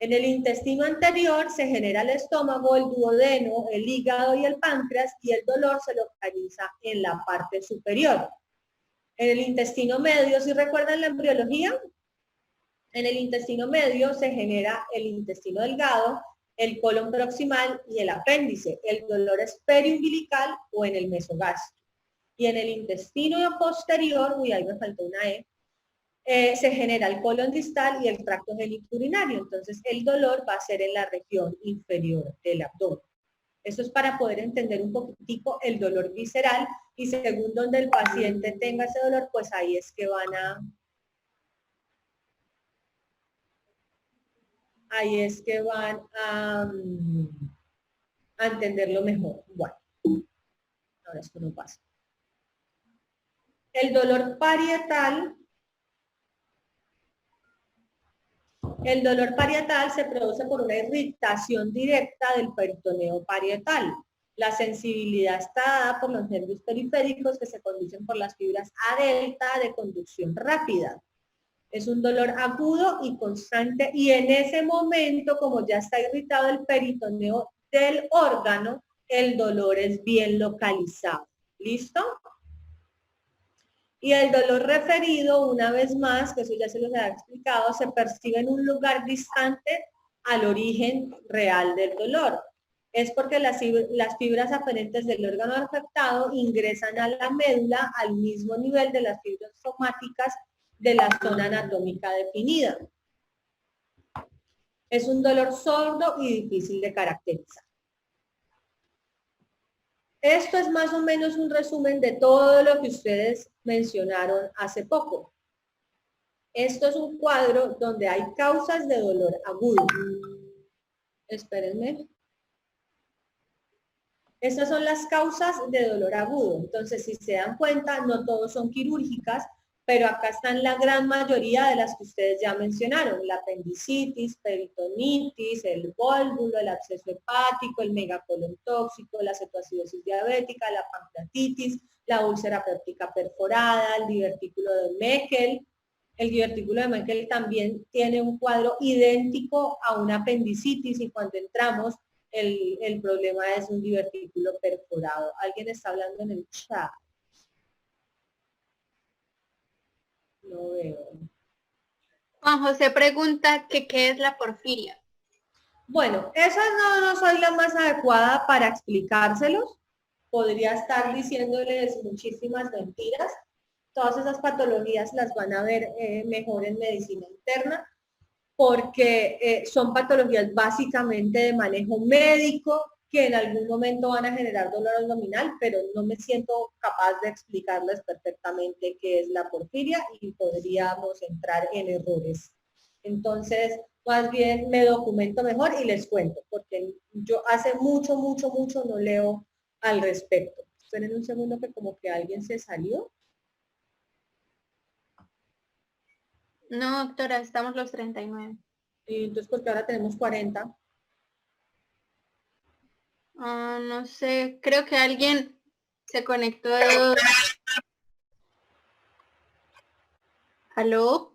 En el intestino anterior se genera el estómago, el duodeno, el hígado y el páncreas, y el dolor se localiza en la parte superior. En el intestino medio, ¿sí recuerdan la embriología? En el intestino medio se genera el intestino delgado, el colon proximal y el apéndice. El dolor es periumbilical o en el mesogástrico. Y en el intestino posterior, uy, ahí me faltó una E, se genera el colon distal y el tracto genitourinario. Entonces, el dolor va a ser en la región inferior del abdomen. Esto es para poder entender un poquitico el dolor visceral y según donde el paciente tenga ese dolor, pues ahí es que van a entenderlo mejor. Bueno, ahora esto no pasa. El dolor parietal. El dolor parietal se produce por una irritación directa del peritoneo parietal. La sensibilidad está dada por los nervios periféricos que se conducen por las fibras A delta de conducción rápida. Es un dolor agudo y constante y en ese momento, como ya está irritado el peritoneo del órgano, el dolor es bien localizado. ¿Listo? Y el dolor referido, una vez más, que eso ya se los había explicado, se percibe en un lugar distante al origen real del dolor. Es porque las fibras aferentes del órgano afectado ingresan a la médula al mismo nivel de las fibras somáticas de la zona anatómica definida. Es un dolor sordo y difícil de caracterizar. Esto es más o menos un resumen de todo lo que ustedes mencionaron hace poco. Esto es un cuadro donde hay causas de dolor agudo. Espérenme. Estas son las causas de dolor agudo. Entonces, si se dan cuenta, no todos son quirúrgicas, pero acá están la gran mayoría de las que ustedes ya mencionaron. La apendicitis, peritonitis, el vólvulo, el absceso hepático, el megacolon tóxico, la cetoacidosis diabética, la pancreatitis, la úlcera péptica perforada, el divertículo de Meckel. El divertículo de Meckel también tiene un cuadro idéntico a una apendicitis y cuando entramos el problema es un divertículo perforado. ¿Alguien está hablando en el chat? No veo. Juan José pregunta que qué es la porfiria. Bueno, esa no soy la más adecuada para explicárselos. Podría estar diciéndoles muchísimas mentiras. Todas esas patologías las van a ver mejor en medicina interna, porque son patologías básicamente de manejo médico que en algún momento van a generar dolor abdominal, pero no me siento capaz de explicarles perfectamente qué es la porfiria y podríamos entrar en errores. Entonces, más bien me documento mejor y les cuento, porque yo hace mucho no leo al respecto. Esperen un segundo que como que alguien se salió. No, doctora, estamos los 39. Y entonces, porque ahora tenemos 40. No sé, creo que alguien se conectó. ¿Aló?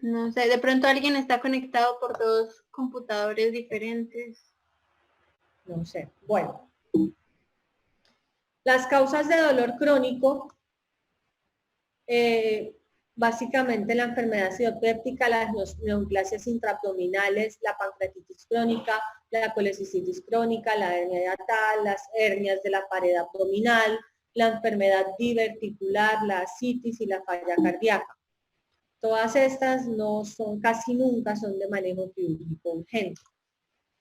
No sé, de pronto alguien está conectado por dos computadores diferentes. No sé. Bueno. Las causas de dolor crónico, básicamente la enfermedad acidopéptica, las neoplasias intraabdominales, la pancreatitis crónica, la colecistitis crónica, la hernia hiatal, las hernias de la pared abdominal, la enfermedad diverticular, la ascitis y la falla cardíaca. Todas estas no son, casi nunca son de manejo quirúrgico urgente.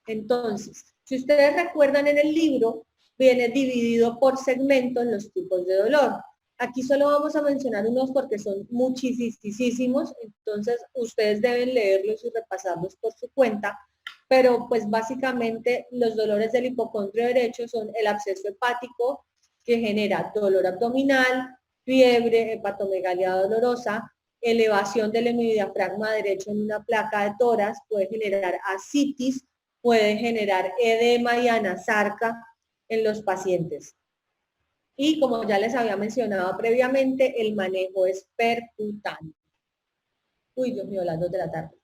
Entonces, si ustedes recuerdan en el libro, viene dividido por segmentos los tipos de dolor. Aquí solo vamos a mencionar unos porque son muchísimos, entonces ustedes deben leerlos y repasarlos por su cuenta, pero pues básicamente los dolores del hipocondrio derecho son el absceso hepático, que genera dolor abdominal, fiebre, hepatomegalia dolorosa, elevación del hemidiafragma derecho en una placa de tórax, puede generar ascitis, puede generar edema y anasarca en los pacientes. Y como ya les había mencionado previamente, el manejo es percutáneo. Uy, Dios mío, las 2 de la tarde.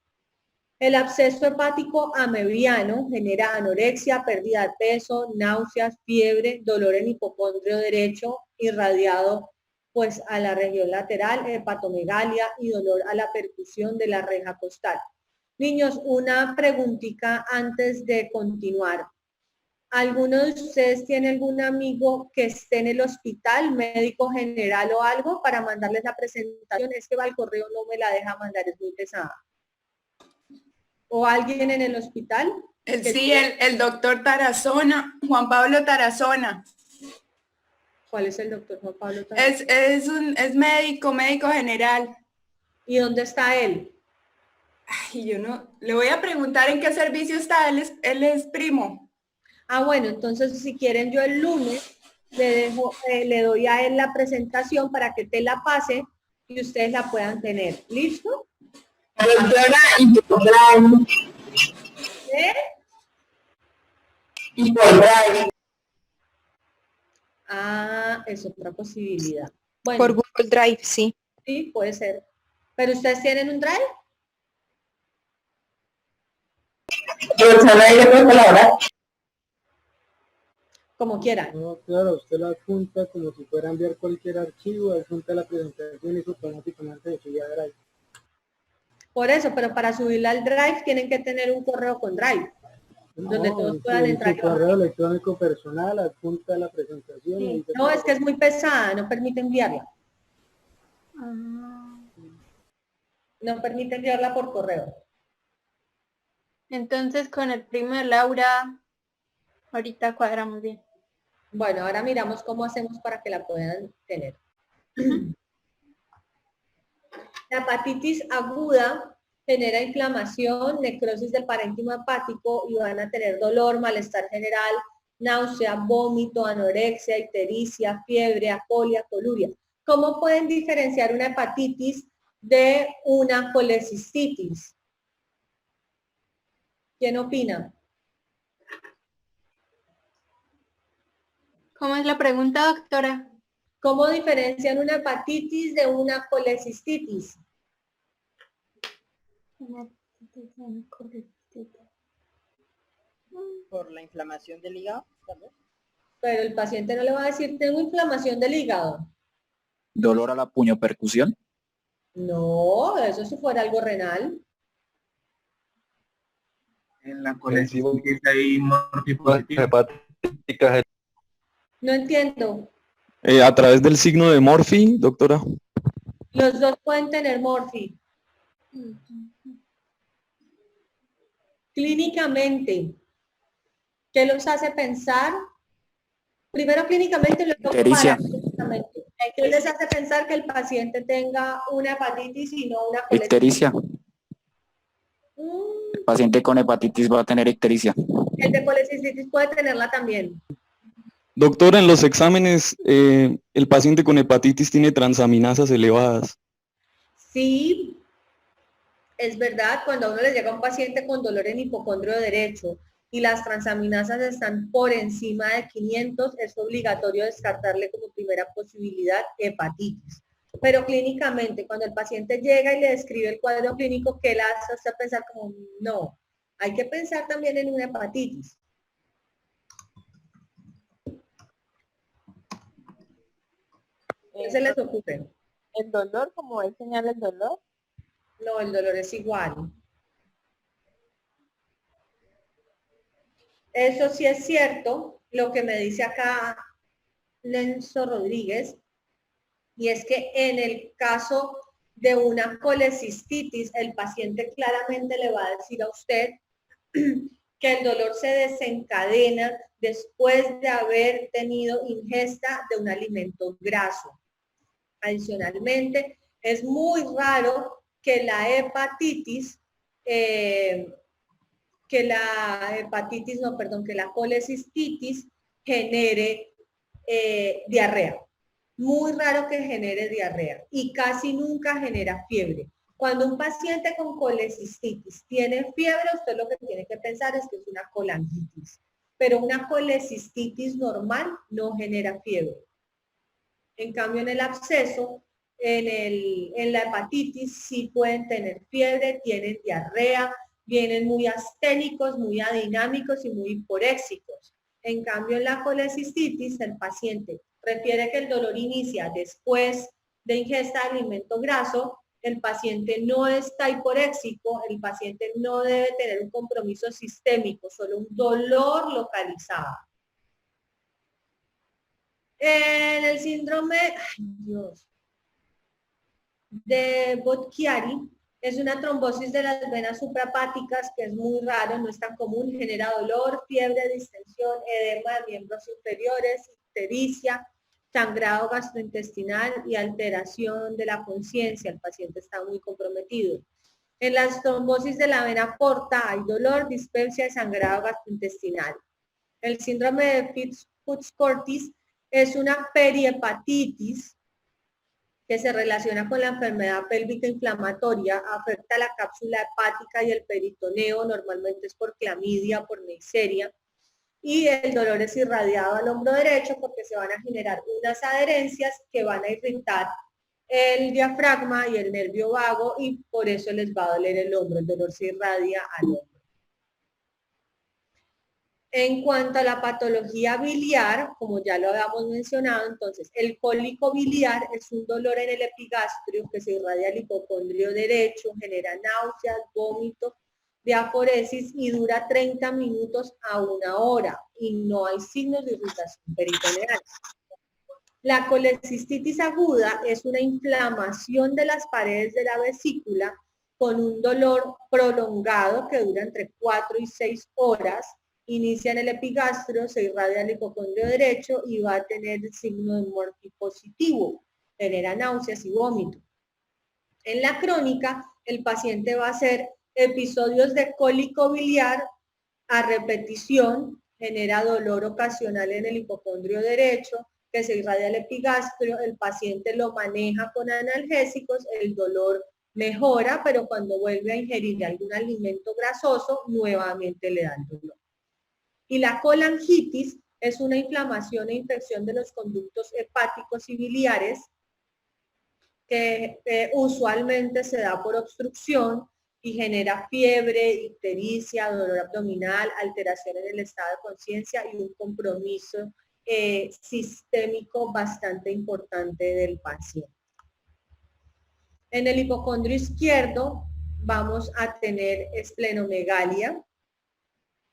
El absceso hepático amebiano genera anorexia, pérdida de peso, náuseas, fiebre, dolor en hipocondrio derecho, irradiado pues a la región lateral, hepatomegalia y dolor a la percusión de la reja costal. Niños, una preguntita antes de continuar. ¿Alguno de ustedes tiene algún amigo que esté en el hospital, médico general o algo, para mandarles la presentación? Es que va al correo, no me la deja mandar, es muy pesada. ¿O alguien en el hospital? Sí, el doctor Tarazona, Juan Pablo Tarazona. ¿Cuál es el doctor Juan Pablo Tarazona? Es médico general. ¿Y dónde está él? Ay, yo no, le voy a preguntar en qué servicio está, él es primo. Ah, bueno, entonces si quieren yo el lunes le doy a él la presentación para que te la pase y ustedes la puedan tener. ¿Listo? ¿Eh? Ah, es otra posibilidad. Bueno, Por Google Drive, sí. sí, puede ser. ¿Pero ustedes tienen un Drive? Como quieran. No, claro, usted la adjunta como si fuera a enviar cualquier archivo, adjunta la presentación y eso automáticamente se sube a Drive. Por eso, pero para subirla al Drive tienen que tener un correo con Drive, donde todos puedan entrar. Su correo electrónico personal, adjunta la presentación. Sí. No, es que es muy pesada, no permite enviarla. No permite enviarla por correo. Entonces con el primo de Laura, ahorita cuadramos bien. Bueno, ahora miramos cómo hacemos para que la puedan tener. La hepatitis aguda genera inflamación, necrosis del parénquimo hepático y van a tener dolor, malestar general, náusea, vómito, anorexia, ictericia, fiebre, apolia, coluria. ¿Cómo pueden diferenciar una hepatitis de una colecistitis? ¿Quién opina? ¿Cómo es la pregunta, doctora? ¿Cómo diferencian una hepatitis de una colecistitis? Por la inflamación del hígado, tal vez. Pero el paciente no le va a decir, tengo inflamación del hígado. ¿Dolor a la puñopercusión? No, eso si fuera algo renal. En la colecistitis hay morfipositiva. Hepáticas. No entiendo. A través del signo de Morphy, doctora. Los dos pueden tener morfi. Clínicamente, ¿qué los hace pensar? Primero clínicamente, luego Ictericia. paradójicamente. ¿Qué les hace pensar que el paciente tenga una hepatitis y no una colecistitis? Ictericia. El paciente con hepatitis va a tener ictericia. El de colecistitis puede tenerla también. Doctora, en los exámenes, el paciente con hepatitis tiene transaminasas elevadas. Sí, es verdad, cuando a uno le llega un paciente con dolor en hipocondrio derecho y las transaminasas están por encima de 500, es obligatorio descartarle como primera posibilidad hepatitis. Pero clínicamente, cuando el paciente llega y le describe el cuadro clínico, ¿qué le hace a usted pensar como no? Hay que pensar también en una hepatitis. ¿Qué se les ocurre? ¿El dolor, como él señala el dolor? No, el dolor es igual. Eso sí es cierto, lo que me dice acá Lenzo Rodríguez, y es que en el caso de una colecistitis, el paciente claramente le va a decir a usted que el dolor se desencadena después de haber tenido ingesta de un alimento graso. Adicionalmente, es muy raro que la hepatitis, que la colecistitis genere diarrea. Muy raro que genere diarrea y casi nunca genera fiebre. Cuando un paciente con colecistitis tiene fiebre, usted lo que tiene que pensar es que es una colangitis. Pero una colecistitis normal no genera fiebre. En cambio, en el absceso, en la hepatitis sí pueden tener fiebre, tienen diarrea, vienen muy asténicos, muy adinámicos y muy hiporéxicos. En cambio, en la colecistitis, el paciente refiere que el dolor inicia después de ingesta de alimento graso, el paciente no está hiporéxico, el paciente no debe tener un compromiso sistémico, solo un dolor localizado. En el síndrome de Budd-Chiari, es una trombosis de las venas suprahepáticas que es muy raro, no es tan común, genera dolor, fiebre, distensión, edema de miembros inferiores, ictericia, sangrado gastrointestinal y alteración de la conciencia. El paciente está muy comprometido. En las trombosis de la vena porta hay dolor, dispepsia y sangrado gastrointestinal. El síndrome de Fuchs-Cortis es una perihepatitis que se relaciona con la enfermedad pélvica inflamatoria, afecta la cápsula hepática y el peritoneo, normalmente es por clamidia, por Neisseria, y el dolor es irradiado al hombro derecho porque se van a generar unas adherencias que van a irritar el diafragma y el nervio vago y por eso les va a doler el hombro, el dolor se irradia al hombro. En cuanto a la patología biliar, como ya lo habíamos mencionado, entonces el cólico biliar es un dolor en el epigastrio que se irradia al hipocondrio derecho, genera náuseas, vómito, diaforesis y dura 30 minutos a 1 hora y no hay signos de irritación peritoneal. La colecistitis aguda es una inflamación de las paredes de la vesícula con un dolor prolongado que dura entre 4 y 6 horas. Inicia en el epigastrio, se irradia al hipocondrio derecho y va a tener el signo de Morphy positivo, genera náuseas y vómito. En la crónica, el paciente va a hacer episodios de cólico biliar a repetición, genera dolor ocasional en el hipocondrio derecho, que se irradia al epigastrio, el paciente lo maneja con analgésicos, el dolor mejora, pero cuando vuelve a ingerir algún alimento grasoso, nuevamente le da el dolor. Y la colangitis es una inflamación e infección de los conductos hepáticos y biliares que usualmente se da por obstrucción, y genera fiebre, ictericia, dolor abdominal, alteración en el estado de conciencia y un compromiso sistémico bastante importante del paciente. En el hipocondrio izquierdo vamos a tener esplenomegalia,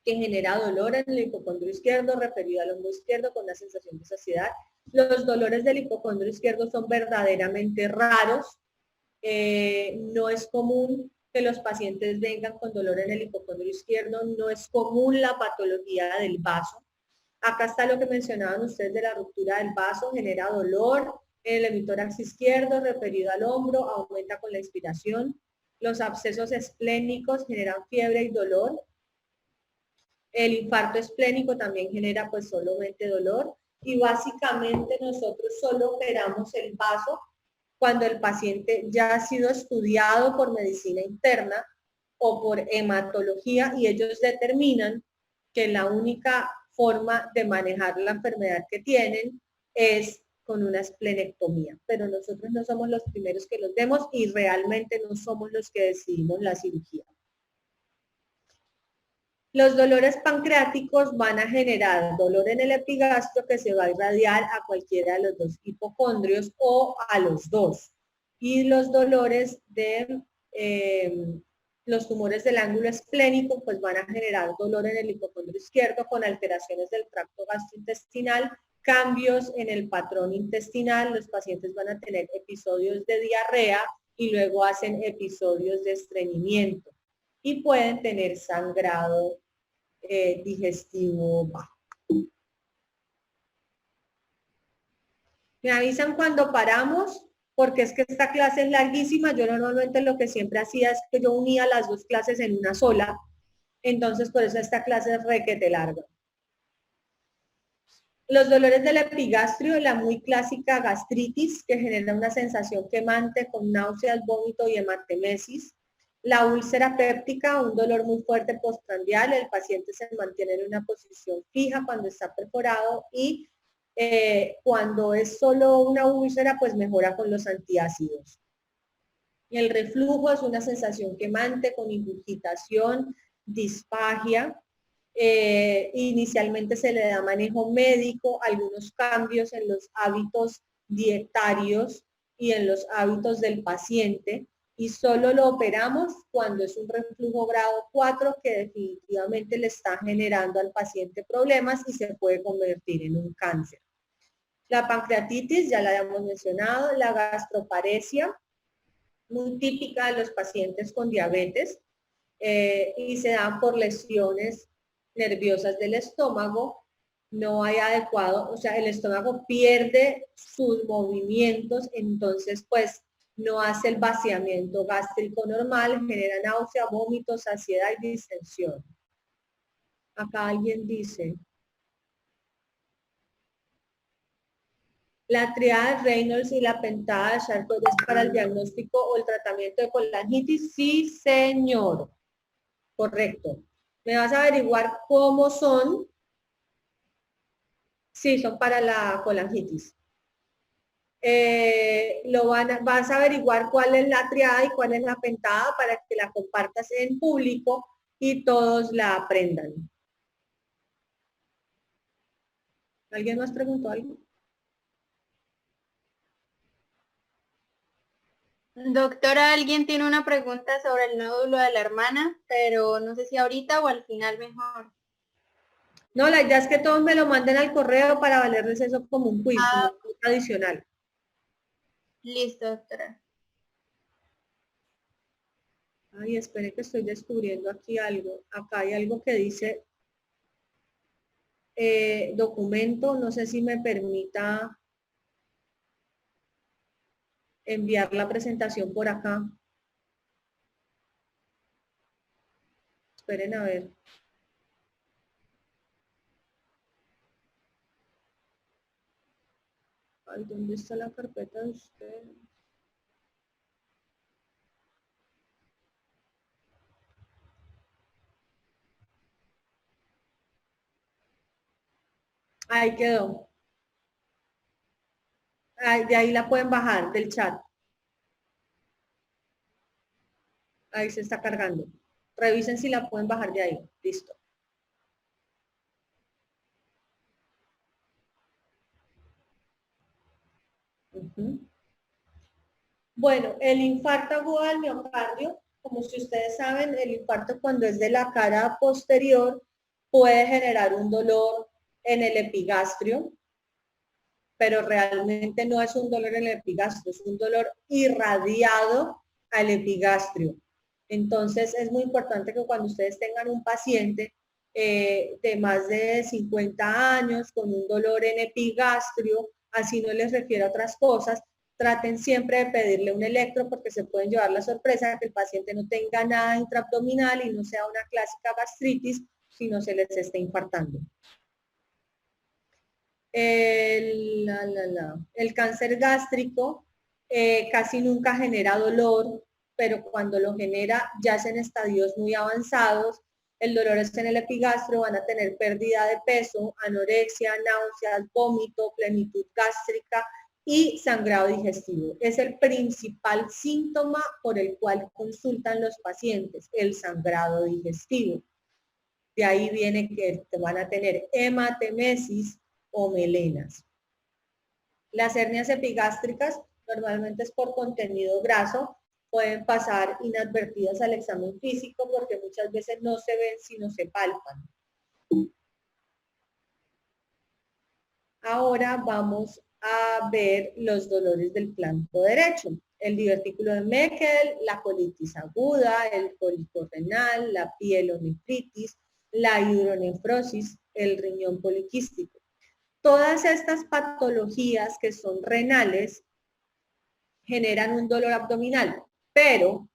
que genera dolor en el hipocondrio izquierdo referido al hombro izquierdo con una sensación de saciedad. Los dolores del hipocondrio izquierdo son verdaderamente raros. No es común que los pacientes vengan con dolor en el hipocondrio izquierdo, no es común la patología del vaso. Acá está lo que mencionaban ustedes de la ruptura del vaso, genera dolor en el hemitórax izquierdo referido al hombro, aumenta con la inspiración. Los abscesos esplénicos generan fiebre y dolor. El infarto esplénico también genera pues solamente dolor y básicamente nosotros solo operamos el vaso cuando el paciente ya ha sido estudiado por medicina interna o por hematología y ellos determinan que la única forma de manejar la enfermedad que tienen es con una esplenectomía, pero nosotros no somos los primeros que los vemos y realmente no somos los que decidimos la cirugía. Los dolores pancreáticos van a generar dolor en el epigastrio que se va a irradiar a cualquiera de los dos hipocondrios o a los dos. Y los dolores de los tumores del ángulo esplénico pues van a generar dolor en el hipocondrio izquierdo con alteraciones del tracto gastrointestinal, cambios en el patrón intestinal, los pacientes van a tener episodios de diarrea y luego hacen episodios de estreñimiento y pueden tener sangrado digestivo bajo. Me avisan cuando paramos, porque es que esta clase es larguísima. Yo normalmente lo que siempre hacía es que yo unía las dos clases en una sola, entonces por eso esta clase es requete larga. Los dolores del epigastrio, la muy clásica gastritis, que genera una sensación quemante con náuseas, vómito y hematemesis. La úlcera péptica, un dolor muy fuerte postprandial, el paciente se mantiene en una posición fija cuando está perforado y cuando es solo una úlcera, pues mejora con los antiácidos. Y el reflujo es una sensación quemante con ingurgitación, disfagia. Inicialmente se le da manejo médico, algunos cambios en los hábitos dietarios y en los hábitos del paciente y solo lo operamos cuando es un reflujo grado 4 que definitivamente le está generando al paciente problemas y se puede convertir en un cáncer. La pancreatitis, ya la habíamos mencionado, la gastroparesia, muy típica de los pacientes con diabetes y se dan por lesiones nerviosas del estómago, no hay adecuado, o sea, el estómago pierde sus movimientos, entonces pues no hace el vaciamiento gástrico normal, genera náusea, vómito, saciedad y distensión. Acá alguien dice, la triada de Reynolds y la pentada de Charcot es para el diagnóstico o el tratamiento de colangitis. Sí, señor. Correcto. ¿Me vas a averiguar cómo son? Sí, son para la colangitis. Vas a averiguar cuál es la triada y cuál es la pentada para que la compartas en público y todos la aprendan. ¿Alguien más preguntó algo? Doctora, alguien tiene una pregunta sobre el nódulo de la hermana, pero no sé si ahorita o al final mejor. No, la idea es que todos me lo manden al correo para valerles eso como un quiz, como un adicional. Listo, doctora. Ay, espere que estoy descubriendo aquí algo. Acá hay algo que dice documento, no sé si me permita enviar la presentación por acá. Esperen a ver. Ay, ¿dónde está la carpeta de usted? Ahí quedó. De ahí la pueden bajar del chat. Ahí se está cargando. Revisen si la pueden bajar de ahí. Listo. Bueno, el infarto agudo del miocardio, como si ustedes saben, el infarto cuando es de la cara posterior puede generar un dolor en el epigastrio, pero realmente no es un dolor en el epigastrio, es un dolor irradiado al epigastrio. Entonces es muy importante que cuando ustedes tengan un paciente de más de 50 años con un dolor en epigastrio, así no les refiero a otras cosas, traten siempre de pedirle un electro porque se pueden llevar la sorpresa de que el paciente no tenga nada intraabdominal y no sea una clásica gastritis, sino se les esté infartando. El cáncer gástrico casi nunca genera dolor, pero cuando lo genera ya es en estadios muy avanzados. El dolor es en el epigastrio, van a tener pérdida de peso, anorexia, náuseas, vómito, plenitud gástrica y sangrado digestivo. Es el principal síntoma por el cual consultan los pacientes, el sangrado digestivo. De ahí viene que van a tener hematemesis o melenas. Las hernias epigástricas normalmente es por contenido graso, pueden pasar inadvertidas al examen físico porque muchas veces no se ven sino se palpan. Ahora vamos a ver los dolores del flanco derecho. El divertículo de Meckel, la colitis aguda, el cólico renal, la pielonefritis, la hidronefrosis, el riñón poliquístico. Todas estas patologías que son renales generan un dolor abdominal, pero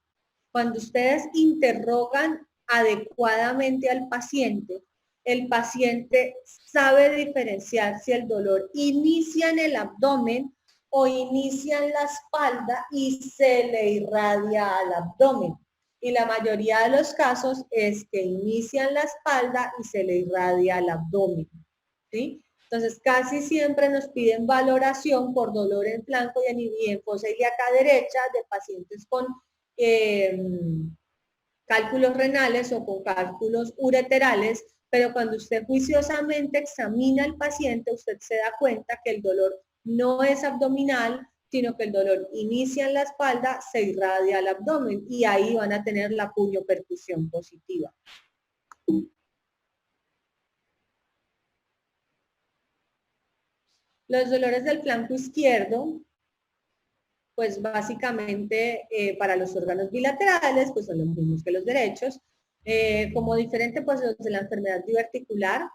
cuando ustedes interrogan adecuadamente al paciente, el paciente sabe diferenciar si el dolor inicia en el abdomen o inicia en la espalda y se le irradia al abdomen. Y la mayoría de los casos es que inicia en la espalda y se le irradia al abdomen, ¿sí? Entonces, casi siempre nos piden valoración por dolor en flanco y en fosa ilíaca derecha de pacientes con cálculos renales o con cálculos ureterales, pero cuando usted juiciosamente examina al paciente, usted se da cuenta que el dolor no es abdominal, sino que el dolor inicia en la espalda, se irradia al abdomen y ahí van a tener la puniopercusión positiva. Los dolores del flanco izquierdo, pues básicamente para los órganos bilaterales, pues son los mismos que los derechos. Como diferente, pues los de la enfermedad diverticular,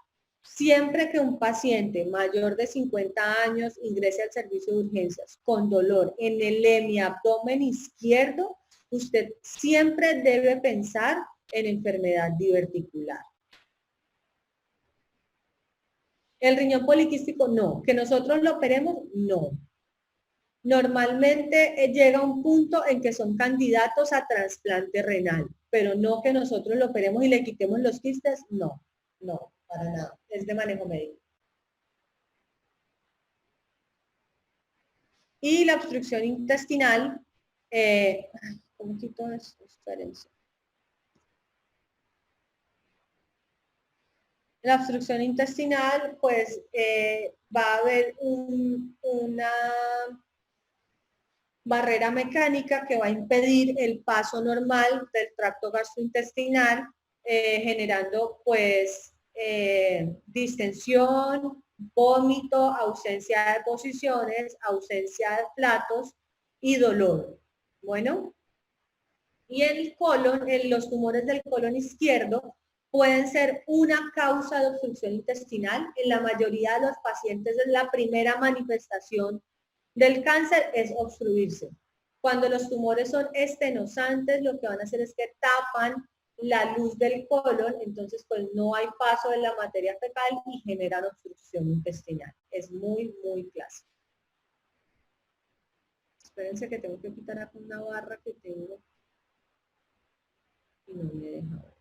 siempre que un paciente mayor de 50 años ingrese al servicio de urgencias con dolor en el hemiabdomen izquierdo, usted siempre debe pensar en enfermedad diverticular. El riñón poliquístico no, que nosotros lo operemos, no. Normalmente llega un punto en que son candidatos a trasplante renal, pero no que nosotros lo operemos y le quitemos los quistes, no, no, para nada, es de manejo médico. Y la obstrucción intestinal, ¿cómo quito esto? Espérense. La obstrucción intestinal, pues va a haber una barrera mecánica que va a impedir el paso normal del tracto gastrointestinal, generando pues distensión, vómito, ausencia de posiciones, ausencia de platos y dolor. Bueno, y el colon, los tumores del colon izquierdo pueden ser una causa de obstrucción intestinal. En la mayoría de los pacientes es la primera manifestación del cáncer es obstruirse. Cuando los tumores son estenosantes, lo que van a hacer es que tapan la luz del colon, entonces pues no hay paso de la materia fecal y generan obstrucción intestinal. Es muy, muy clásico. Espérense que tengo que quitar acá una barra que tengo y no me deja ver.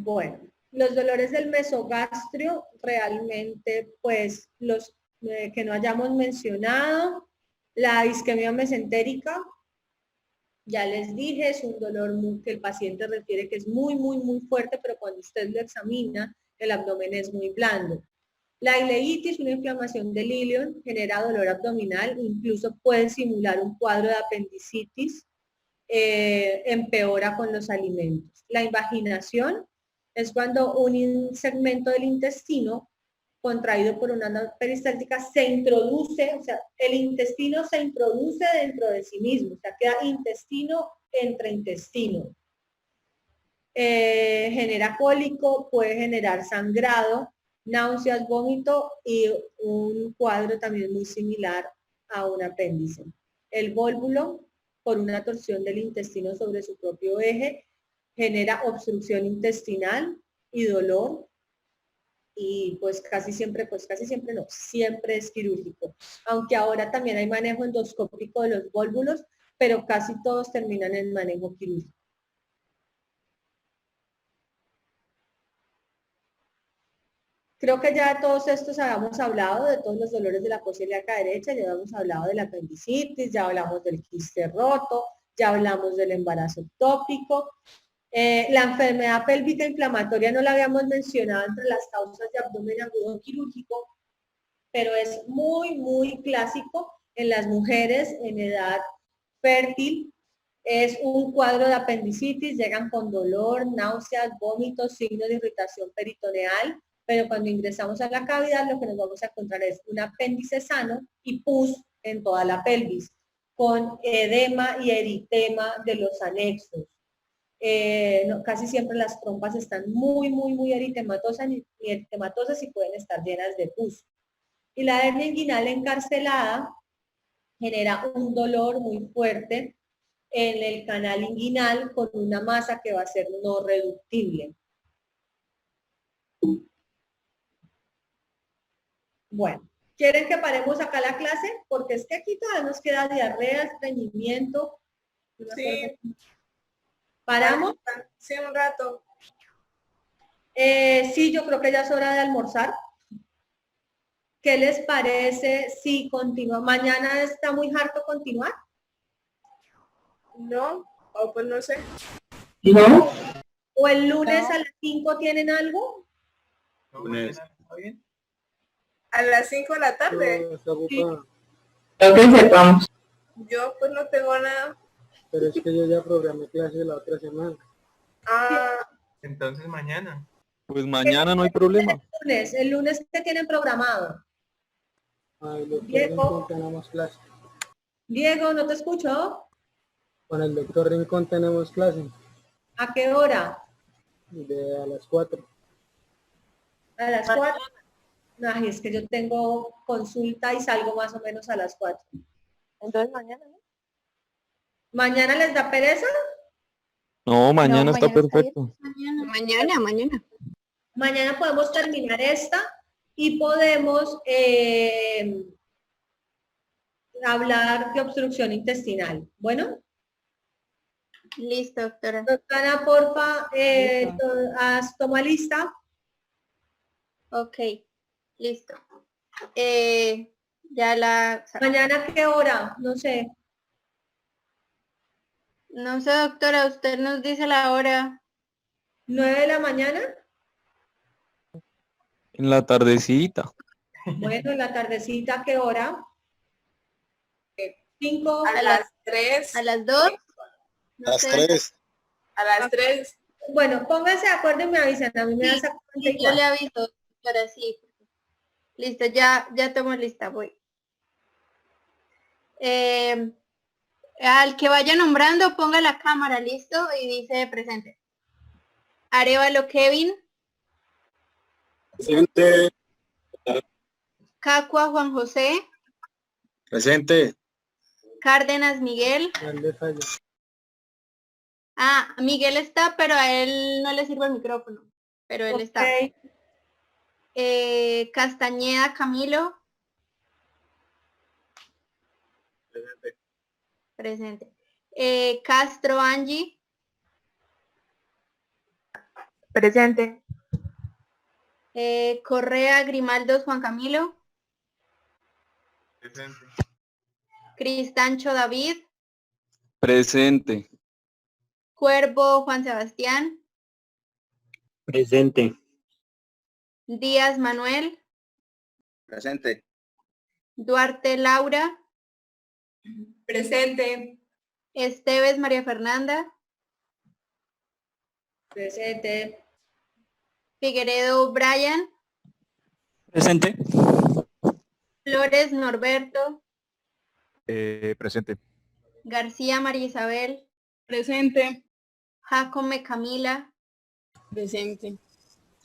Bueno, los dolores del mesogastrio realmente pues los que no hayamos mencionado. La isquemia mesentérica, ya les dije, es un dolor que el paciente refiere que es muy, muy, muy fuerte, pero cuando usted lo examina, el abdomen es muy blando. La ileitis, una inflamación del ilion, genera dolor abdominal, incluso puede simular un cuadro de apendicitis, empeora con los alimentos. La invaginación es cuando un segmento del intestino contraído por una nave peristáltica se introduce, o sea, el intestino se introduce dentro de sí mismo, o sea, queda intestino entre intestino. Genera cólico, puede generar sangrado, náuseas, vómito y un cuadro también muy similar a un apéndice. El vólvulo, por una torsión del intestino sobre su propio eje, genera obstrucción intestinal y dolor. Y pues casi siempre no, siempre es quirúrgico. Aunque ahora también hay manejo endoscópico de los vólvulos, pero casi todos terminan en manejo quirúrgico. Creo que ya de todos estos habíamos hablado, de todos los dolores de la fosa ilíaca derecha, ya habíamos hablado de la apendicitis, ya hablamos del quiste roto, ya hablamos del embarazo ectópico. La enfermedad pélvica inflamatoria no la habíamos mencionado entre las causas de abdomen agudo quirúrgico, pero es muy, muy clásico en las mujeres en edad fértil. Es un cuadro de apendicitis, llegan con dolor, náuseas, vómitos, signos de irritación peritoneal, pero cuando ingresamos a la cavidad lo que nos vamos a encontrar es un apéndice sano y pus en toda la pelvis, con edema y eritema de los anexos. Casi siempre las trompas están muy, muy, muy eritematosas y pueden estar llenas de pus. Y la hernia inguinal encarcelada genera un dolor muy fuerte en el canal inguinal con una masa que va a ser no reductible. Bueno, ¿quieren que paremos acá la clase? Porque es que aquí todavía nos queda diarrea, estreñimiento. Sí. ¿Paramos? Sí, un rato. Sí, yo creo que ya es hora de almorzar. ¿Qué les parece si continúa? ¿Mañana está muy harto continuar? No, o pues no sé. No. ¿O el lunes a las 5 tienen algo? Lunes. A las 5 de la tarde. Sí. Yo pues no tengo nada. Pero es que yo ya programé clase la otra semana. Ah, Entonces mañana. Pues mañana no hay problema. El lunes ¿qué tienen programado? Ay, doctor Diego. Rincón tenemos clase. Diego, ¿no te escucho? Con el doctor Rincón tenemos clase. ¿A qué hora? A las 4. A las 4. Ay, es que yo tengo consulta y salgo más o menos a las 4. Entonces mañana, ¿no? ¿Mañana les da pereza? No, mañana No, está mañana está bien. perfecto. Mañana. Mañana podemos terminar esta y podemos hablar de obstrucción intestinal. Bueno. Listo, doctora. Doctora, porfa, toma lista. Ok, listo. Ya la... ¿Mañana qué hora? No sé. No sé, doctora, usted nos dice la hora. 9 de la mañana. En la tardecita. Bueno, en la tardecita, ¿qué hora? 5. a las 3. A las 2. A las 3. A las 3. Bueno, pónganse de acuerdo y me avisan. A mí me da exactamente Yo igual. le aviso, doctora, sí. Listo, ya tomo lista, voy. Al que vaya nombrando, ponga la cámara, listo, y dice presente. Arevalo Kevin. Presente. Cacua Juan José. Presente. Cárdenas Miguel. Ah, Miguel está, pero a él no le sirve el micrófono. Pero él está. Castañeda Camilo. Presente. Castro Angie. Presente. Correa Grimaldos Juan Camilo. Presente. Cristancho David, Presente. Cuervo Juan Sebastián, Presente. Díaz Manuel, Presente. Duarte Laura, Presente. Esteves María Fernanda, Presente. Figueredo Brian, Presente. Flores Norberto, Presente. García María Isabel, Presente. Jacome Camila, Presente.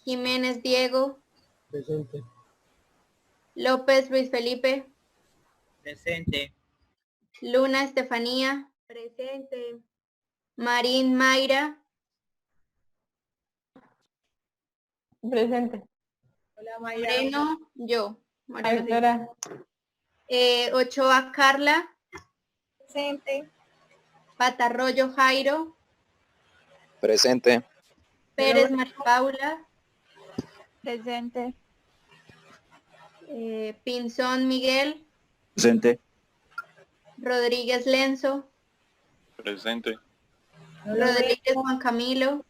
Jiménez Diego, Presente. López Luis Felipe, Presente. Luna Estefanía, Presente. Marín Mayra, Presente. Hola, Mayra. Moreno, yo. Moreno, sí. Doctora. Ochoa Carla, Presente. Patarroyo Jairo, Presente. Pérez María Paula, Presente. Pinzón Miguel, Presente. Rodríguez Lenzo, Presente. Rodríguez Juan Camilo,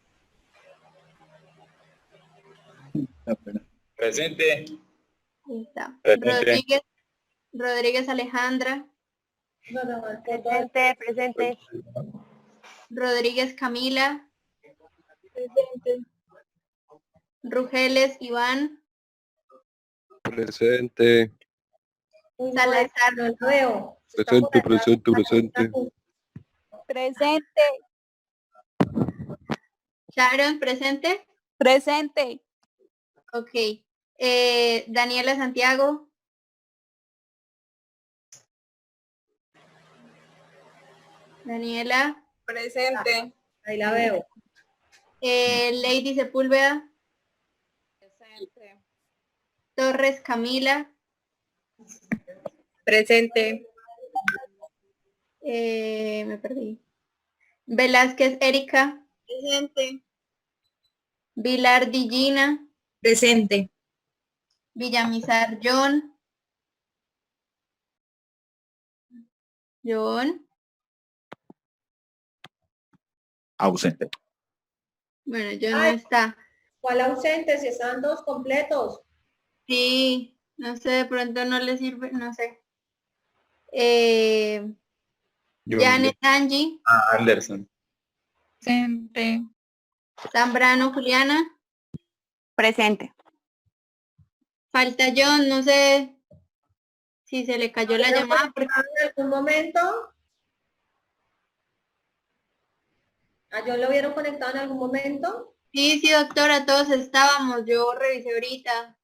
Presente. ahí está. Presente. Rodríguez Alejandra, Presente, presente. Rodríguez Camila, Presente. Rugeles Iván, Presente. Salazar, No lo veo. Presente, presente, presente. Presente. Sharon, presente. Presente. Ok. Daniela Santiago, Daniela, Presente. Ahí la veo. Lady Sepúlveda, Presente. Torres Camila, Presente. me perdí. Velázquez Erika, Presente. Vilar Gina, Presente. Villamizar John, Ausente. bueno, John no Ay. está. ¿Cuál ausente? Si están dos completos. Sí, no sé, de pronto no le sirve, no sé. Janet Angie, Anderson. Presente. Zambrano Juliana, Presente. falta John, no sé si se le cayó la llamada porque ¿En algún momento? ¿A John lo vieron conectado en algún momento? sí, doctora, todos estábamos, yo revisé ahorita.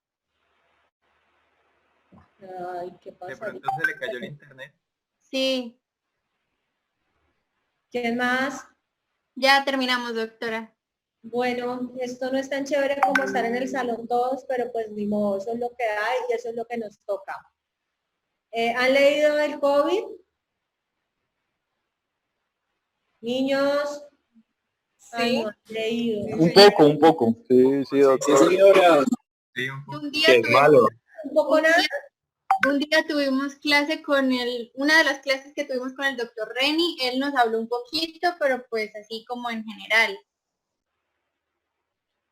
Ay, ¿qué De pasa? pronto se le cayó el internet. Sí, ¿Quién más? ya terminamos, doctora. Bueno, esto no es tan chévere como estar en el salón todos, pero pues ni modo, eso es lo que hay y eso es lo que nos toca. ¿Han leído del COVID? Niños. Ay, Sí. no han leído. Un poco. Sí, sí, doctor. señora. Sí, un poco. Un día Qué tuvimos, malo. Un poco nada. un día tuvimos clase con una de las clases que tuvimos con el doctor Reni, él nos habló un poquito, pero pues así como en general.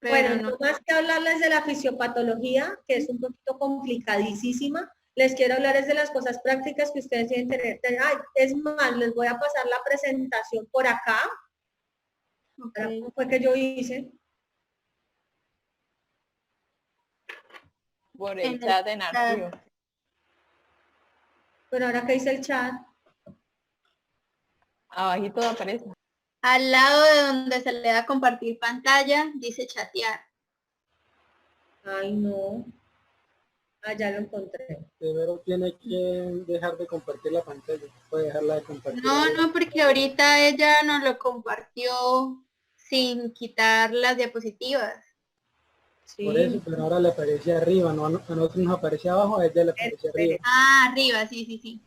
Pero Bueno, no. no más que hablarles de la fisiopatología, que es un poquito complicadísima, les quiero hablar es de las cosas prácticas que ustedes deben tener. Ay, es más, les voy a pasar la presentación por acá. Okay. ¿Cómo fue que yo hice? Por En el el chat en chat. archivo. Pero ahora que hice el chat. Abajito aparece. Al lado de donde se le da compartir pantalla, dice chatear. Ay, no. Ah, ya lo encontré. Primero tiene que dejar de compartir la pantalla. Puede dejarla de compartir. No, porque ahorita ella nos lo compartió sin quitar las diapositivas. Sí. Por eso, pero ahora le aparece arriba, no a nosotros nos aparece abajo, a ella le aparece arriba. Ah, arriba, sí.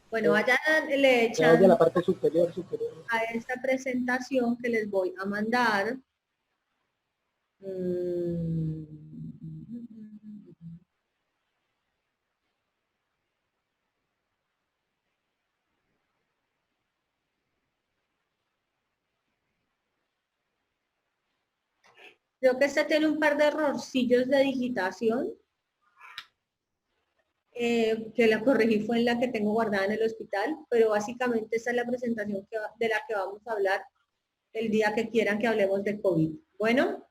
Bueno, allá le A echan ella la parte superior. a esta presentación que les voy a mandar. Creo que este tiene un par de errorcillos de digitación. Que la corregí fue en la que tengo guardada en el hospital, pero básicamente esta es la presentación de la que vamos a hablar el día que quieran que hablemos de COVID. Bueno.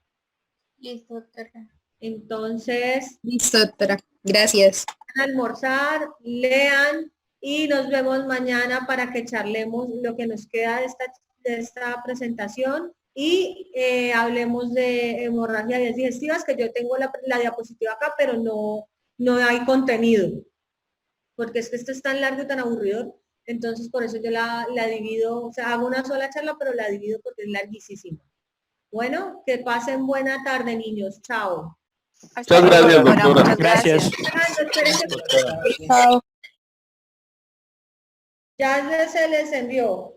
Listo, doctora. Entonces. Listo, doctora. Gracias. Almorzar, lean y nos vemos mañana para que charlemos lo que nos queda de esta presentación y hablemos de hemorragia vías digestivas, que yo tengo la diapositiva acá, pero no hay contenido, porque es que esto es tan largo y tan aburrido, entonces por eso yo la divido, o sea, hago una sola charla, pero la divido porque es larguísima. Bueno, que pasen buena tarde, niños. Chao. Muchas gracias, doctora. Muchas gracias. Chao. Ya se les envió.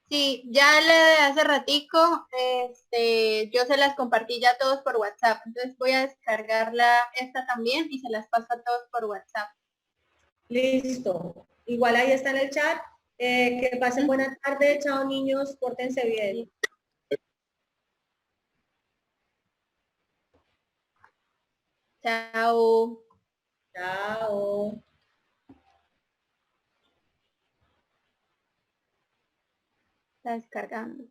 Sí, ya le hace ratico, yo se las compartí ya a todos por WhatsApp, entonces voy a descargarla esta también y se las paso a todos por WhatsApp. Listo. Igual ahí está en el chat. Que pasen buena tarde. Chao, niños. Pórtense bien. Chao. Chao. Está descargando.